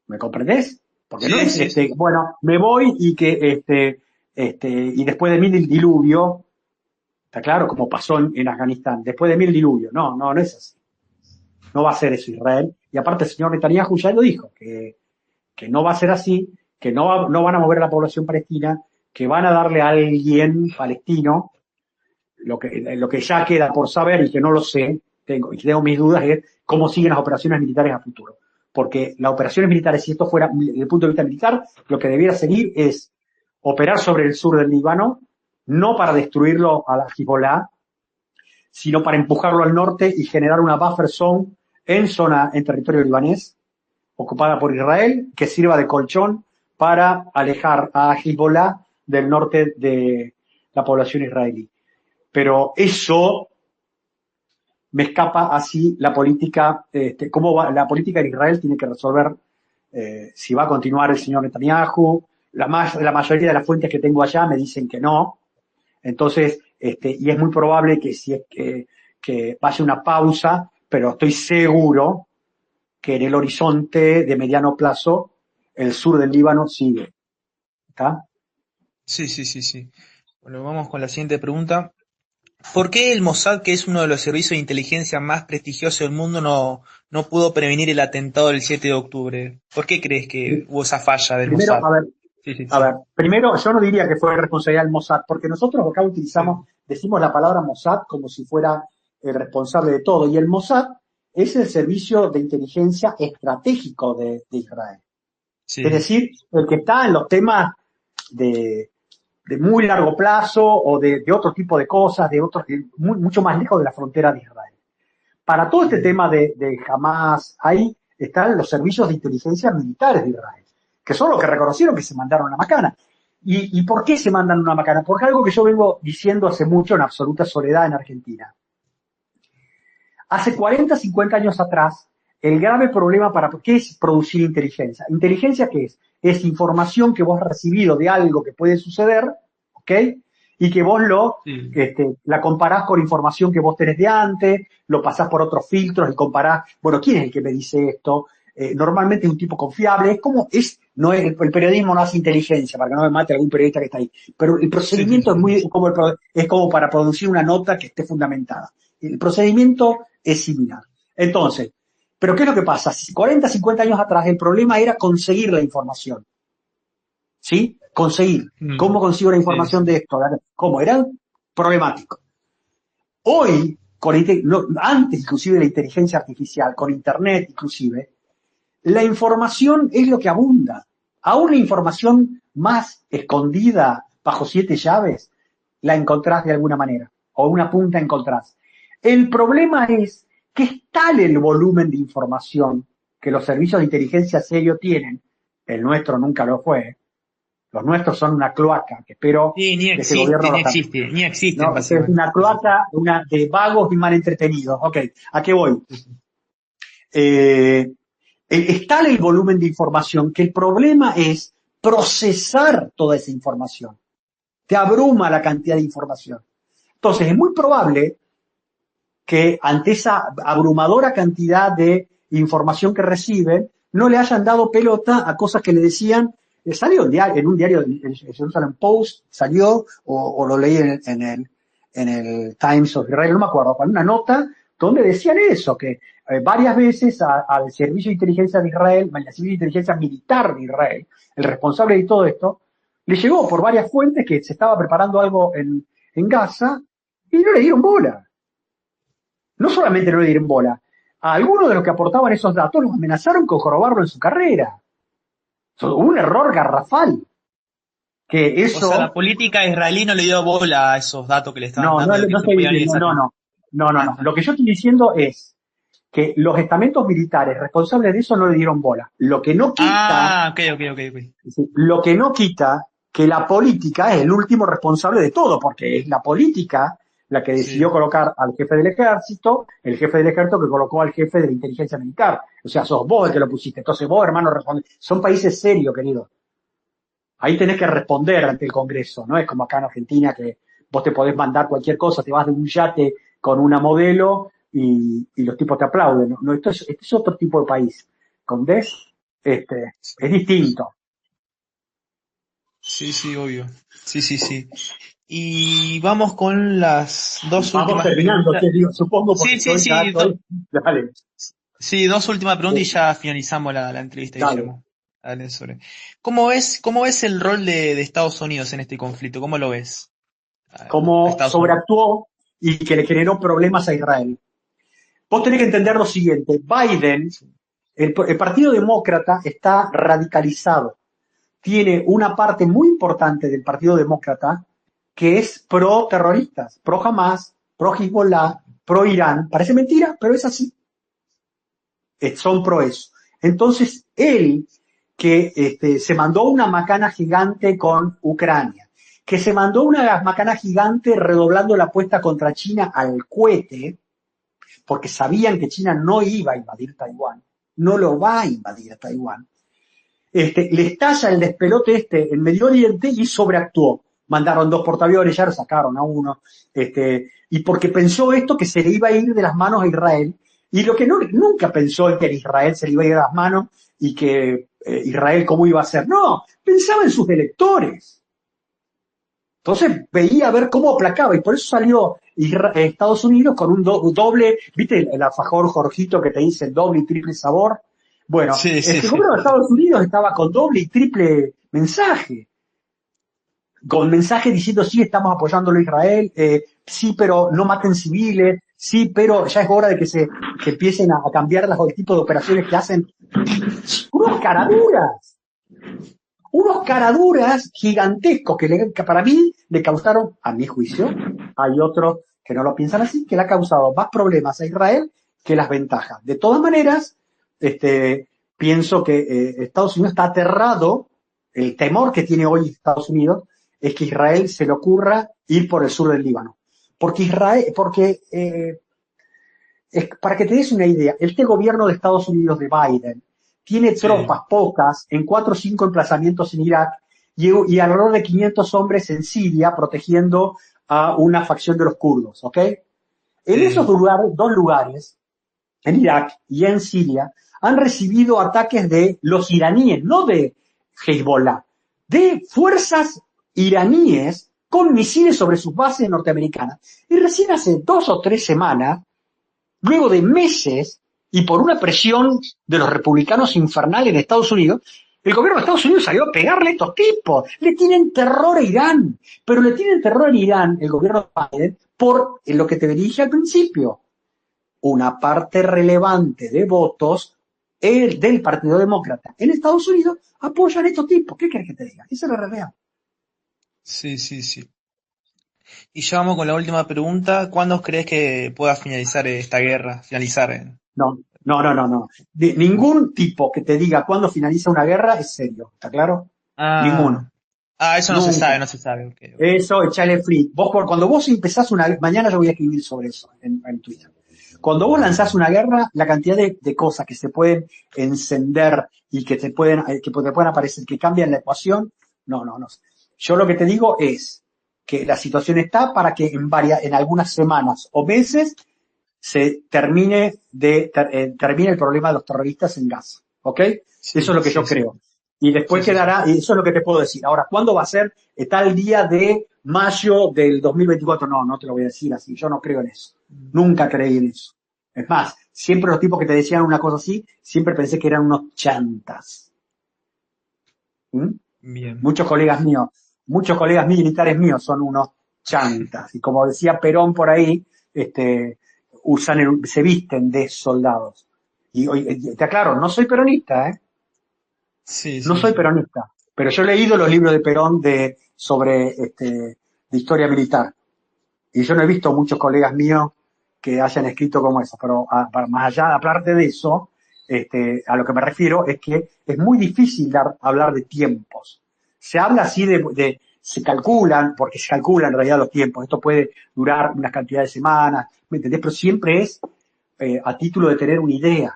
¿Me comprendés? Porque no Sí, es sí, sí. bueno, me voy y que y después de mí el diluvio, está claro, como pasó en Afganistán, después de mí el diluvio. No es así. no va a ser eso Israel. Y aparte el señor Netanyahu ya lo dijo, que no va a ser así, que no van a mover a la población palestina, que van a darle a alguien palestino lo que ya queda por saber y que no lo sé, tengo mis dudas, es cómo siguen las operaciones militares a futuro. Porque las operaciones militares, si esto fuera desde el punto de vista militar, lo que debiera seguir es operar sobre el sur del Líbano, no para destruirlo a la Hezbollah, sino para empujarlo al norte y generar una buffer zone en territorio libanés, ocupada por Israel, que sirva de colchón para alejar a Hezbollah del norte de la población israelí. Pero eso me escapa así la política, cómo va, la política de Israel tiene que resolver si va a continuar el señor Netanyahu. La mayoría de las fuentes que tengo allá me dicen que no. Entonces, y es muy probable que si es que vaya una pausa, pero estoy seguro que en el horizonte de mediano plazo el sur del Líbano sigue. ¿Está? Sí. Bueno, vamos con la siguiente pregunta. ¿Por qué el Mossad, que es uno de los servicios de inteligencia más prestigiosos del mundo, no pudo prevenir el atentado del 7 de octubre? ¿Por qué crees que hubo esa falla del Primero, Mossad? Sí. primero yo no diría que fue responsabilidad del Mossad, porque nosotros acá decimos la palabra Mossad como si fuera el responsable de todo, y el Mossad es el servicio de inteligencia estratégico de Israel. Sí. Es decir, el que está en los temas de muy largo plazo o de otro tipo de cosas, mucho más lejos de la frontera de Israel. Para todo este tema de Hamas, ahí están los servicios de inteligencia militares de Israel, que son los que reconocieron que se mandaron una macana. ¿Y por qué se mandan una macana? Porque algo que yo vengo diciendo hace mucho en absoluta soledad en Argentina. Hace 40, 50 años atrás, el grave problema ¿qué es producir inteligencia? ¿Inteligencia qué es? Es información que vos has recibido de algo que puede suceder, ¿ok? Y que vos la comparás con información que vos tenés de antes, lo pasás por otros filtros y comparás, bueno, ¿quién es el que me dice esto? Normalmente es un tipo confiable, el periodismo no hace inteligencia, para que no me mate algún periodista que está ahí, pero el procedimiento es como para producir una nota que esté fundamentada. El procedimiento es similar. Entonces, ¿pero qué es lo que pasa? 40, 50 años atrás el problema era conseguir la información. ¿Sí? Conseguir. ¿Cómo consigo la información de esto? ¿Cómo? Era problemático. Hoy, antes inclusive de la inteligencia artificial, con Internet inclusive, la información es lo que abunda. Aún la información más escondida bajo 7 llaves, la encontrás de alguna manera, o una punta encontrás. El problema es que es tal el volumen de información que los servicios de inteligencia serio tienen, el nuestro nunca lo fue, los nuestros son una cloaca, que espero Sí, que ese gobierno lo cambie. ni existen, No, es una cloaca de vagos y mal entretenidos. Ok, ¿a qué voy? Es tal el volumen de información que el problema es procesar toda esa información. Te abruma la cantidad de información. Entonces, es muy probable que ante esa abrumadora cantidad de información que reciben, no le hayan dado pelota a cosas que le decían, salió en un diario, el Jerusalem Post, salió, o lo leí en el Times of Israel, no me acuerdo, con una nota donde decían eso, que varias veces al Servicio de Inteligencia de Israel, al Servicio de Inteligencia Militar de Israel, el responsable de todo esto, le llegó por varias fuentes que se estaba preparando algo en Gaza y no le dieron bola. No solamente no le dieron bola, a algunos de los que aportaban esos datos los amenazaron con jorobarlo en su carrera. Hubo un error garrafal. Que eso... O sea, la política israelí no le dio bola a esos datos que le estaban dando. No estoy diciendo, no. Lo que yo estoy diciendo es que los estamentos militares responsables de eso no le dieron bola. Lo que no quita... Ok. Lo que no quita que la política es el último responsable de todo, porque es la política la que decidió colocar al jefe del ejército, el jefe del ejército que colocó al jefe de la inteligencia militar. O sea, sos vos el que lo pusiste. Entonces vos, hermano, respondés. Son países serios, querido. Ahí tenés que responder ante el Congreso. No es como acá en Argentina que vos te podés mandar cualquier cosa, te vas de un yate con una modelo y los tipos te aplauden. No, este es otro tipo de país. ¿Entendés? Es distinto. Sí, obvio. Sí. Y vamos con las dos últimas terminando, preguntas. supongo. Porque Sí. Dale. Sí, dos últimas preguntas y Eh, ya finalizamos la entrevista, Dale. Guillermo. Dale, ¿Cómo ves el rol de Estados Unidos en este conflicto? ¿Cómo lo ves a Cómo Estados Unidos? sobreactuó y que le generó problemas a Israel. Vos tenés que entender lo siguiente, Biden, Sí, el Partido Demócrata está radicalizado. Tiene una parte muy importante del Partido Demócrata que es pro terroristas, pro Hamas, pro Hezbollah, pro Irán. Parece mentira, pero es así. Son pro eso. Entonces, él, que se mandó una macana gigante con Ucrania, que se mandó una macana gigante redoblando la apuesta contra China al cohete, porque sabían que China no iba a invadir Taiwán, no lo va a invadir Taiwán, le estalla el despelote en Medio Oriente y sobreactuó. Mandaron dos portaaviones, ya lo sacaron a uno, y porque pensó esto que se le iba a ir de las manos a Israel, y lo que nunca pensó es que a Israel se le iba a ir de las manos y que Israel cómo iba a ser. No, pensaba en sus electores. Entonces veía a ver cómo aplacaba y por eso salió Estados Unidos con un doble, ¿viste el alfajor Jorgito que te dice el doble y triple sabor? Bueno, sí, sí, el sí. gobierno de Estados Unidos estaba con doble y triple mensaje, con mensaje diciendo sí, estamos apoyándolo a Israel, sí, pero no maten civiles, sí, pero ya es hora de que empiecen a cambiar el tipo de operaciones que hacen. Unos caraduras, unos caraduras gigantescos que para mí le causaron, a mi juicio, hay otros que no lo piensan así, que le ha causado más problemas a Israel que las ventajas. De todas maneras, pienso que Estados Unidos está aterrado, el temor que tiene hoy Estados Unidos es que Israel se le ocurra ir por el sur del Líbano. Para que te des una idea, este gobierno de Estados Unidos de Biden tiene Sí, tropas pocas en 4 o 5 emplazamientos en Irak y alrededor de 500 hombres en Siria protegiendo a una facción de los kurdos, ¿ok? En esos sí. dos lugares, en Irak y en Siria, han recibido ataques de los iraníes, no de Hezbollah, de fuerzas iraníes con misiles sobre sus bases norteamericanas. Y recién hace 2 o 3 semanas luego de meses y por una presión de los republicanos infernales en Estados Unidos, el gobierno de Estados Unidos salió a pegarle a estos tipos. Le tienen terror a Irán, pero le tienen terror a Irán el gobierno de Biden por lo que te dije al principio. Una parte relevante de votos del Partido Demócrata en Estados Unidos apoyan a estos tipos. ¿Qué querés que te diga? Esa es la realidad. Sí, sí, sí. Y ya vamos con la última pregunta. ¿Cuándo crees que pueda finalizar esta guerra? Finalizar. No, no, no, no, no. Ningún tipo que te diga cuándo finaliza una guerra es serio. ¿Está claro? Ninguno. Ah, eso no se sabe, Nunca. no se sabe. Ok, ok. Eso, echale free. Cuando vos empezás mañana yo voy a escribir sobre eso en Twitter. Cuando vos lanzás una guerra, la cantidad de cosas que se pueden encender y que te pueden aparecer, que cambian la ecuación, no, no, no. Yo lo que te digo es que la situación está para que en algunas semanas o meses se termine el problema de los terroristas en Gaza. ¿Ok? Eso es Sí, lo que yo sí, sí. creo. Y Sí, después sí, sí. quedará, y eso es lo que te puedo decir. Ahora, ¿cuándo va a ser tal día de mayo del 2024? No, no te lo voy a decir así. Yo no creo en eso. Nunca creí en eso. Es más, siempre los tipos que te decían una cosa así, siempre pensé que eran unos chantas. ¿Mm? Bien. Muchos colegas militares míos son unos chantas. Y como decía Perón por ahí, se visten de soldados. Y te aclaro, no soy peronista, ¿eh? Sí, No sí, soy sí. peronista, pero yo he leído los libros de Perón sobre de historia militar. Y yo no he visto muchos colegas míos que hayan escrito como eso. Pero más allá, aparte de eso, a lo que me refiero es que es muy difícil hablar de tiempos. Se habla así se calculan, porque se calculan en realidad los tiempos. Esto puede durar una cantidad de semanas, ¿me entendés? Pero siempre es a título de tener una idea.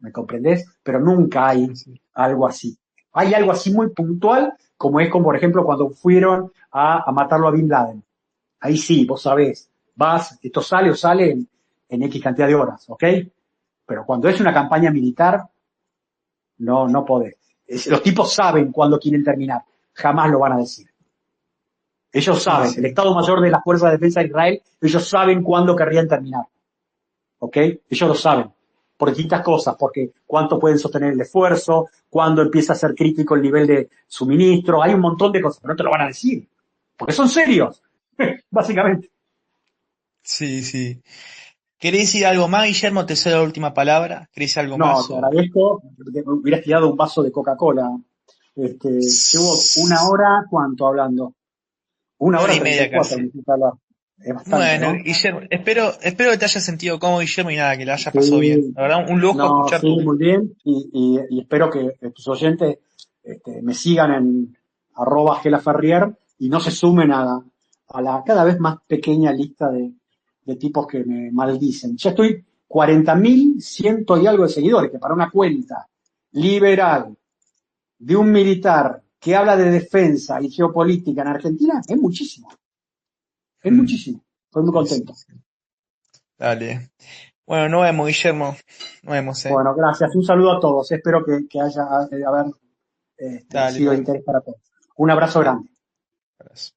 ¿Me comprendés? Pero nunca hay Sí, sí. algo así. Hay algo así muy puntual, como por ejemplo, cuando fueron a matarlo a Bin Laden. Ahí sí, vos sabés, esto sale o sale en X cantidad de horas, ¿ok? Pero cuando es una campaña militar, no, no podés. Los tipos saben cuándo quieren terminar, jamás lo van a decir. Ellos Sí, saben, el sí. Estado Mayor de las Fuerzas de Defensa de Israel, ellos saben cuándo querrían terminar, ¿ok? Ellos lo saben. por distintas cosas, porque cuánto pueden sostener el esfuerzo, cuándo empieza a ser crítico el nivel de suministro, hay un montón de cosas, pero no te lo van a decir, porque son serios, básicamente. Sí, sí. ¿Querés decir algo más, Guillermo? Te cedo la última palabra. ¿Querés decir algo No, más te o...? agradezco, me hubieras tirado un vaso de Coca-Cola. Llevo una hora, ¿cuánto hablando? Una Una hora hora y treinta media y cuatro casi. necesito hablar. Es bastante, Bueno, ¿no? Guillermo, espero que te hayas sentido cómodo, Guillermo, y nada, que la hayas pasado bien. Sí, La verdad, un lujo no, escuchar sí, tu... muy bien. Y espero que tus oyentes me sigan en @gelaferrier y no se sumen a la cada vez más pequeña lista de tipos que me maldicen. Ya estoy 40.100 y algo de seguidores, que para una cuenta liberal de un militar que habla de defensa y geopolítica en Argentina es muchísimo, es Mm, muchísimo. Estoy muy sí, sí, contento. sí. Dale. Bueno, nos vemos, Guillermo. Nos vemos, eh. Bueno, gracias. Un saludo a todos. Espero que haya haber Dale, sido de dale. interés para todos. Un abrazo grande. Abrazo.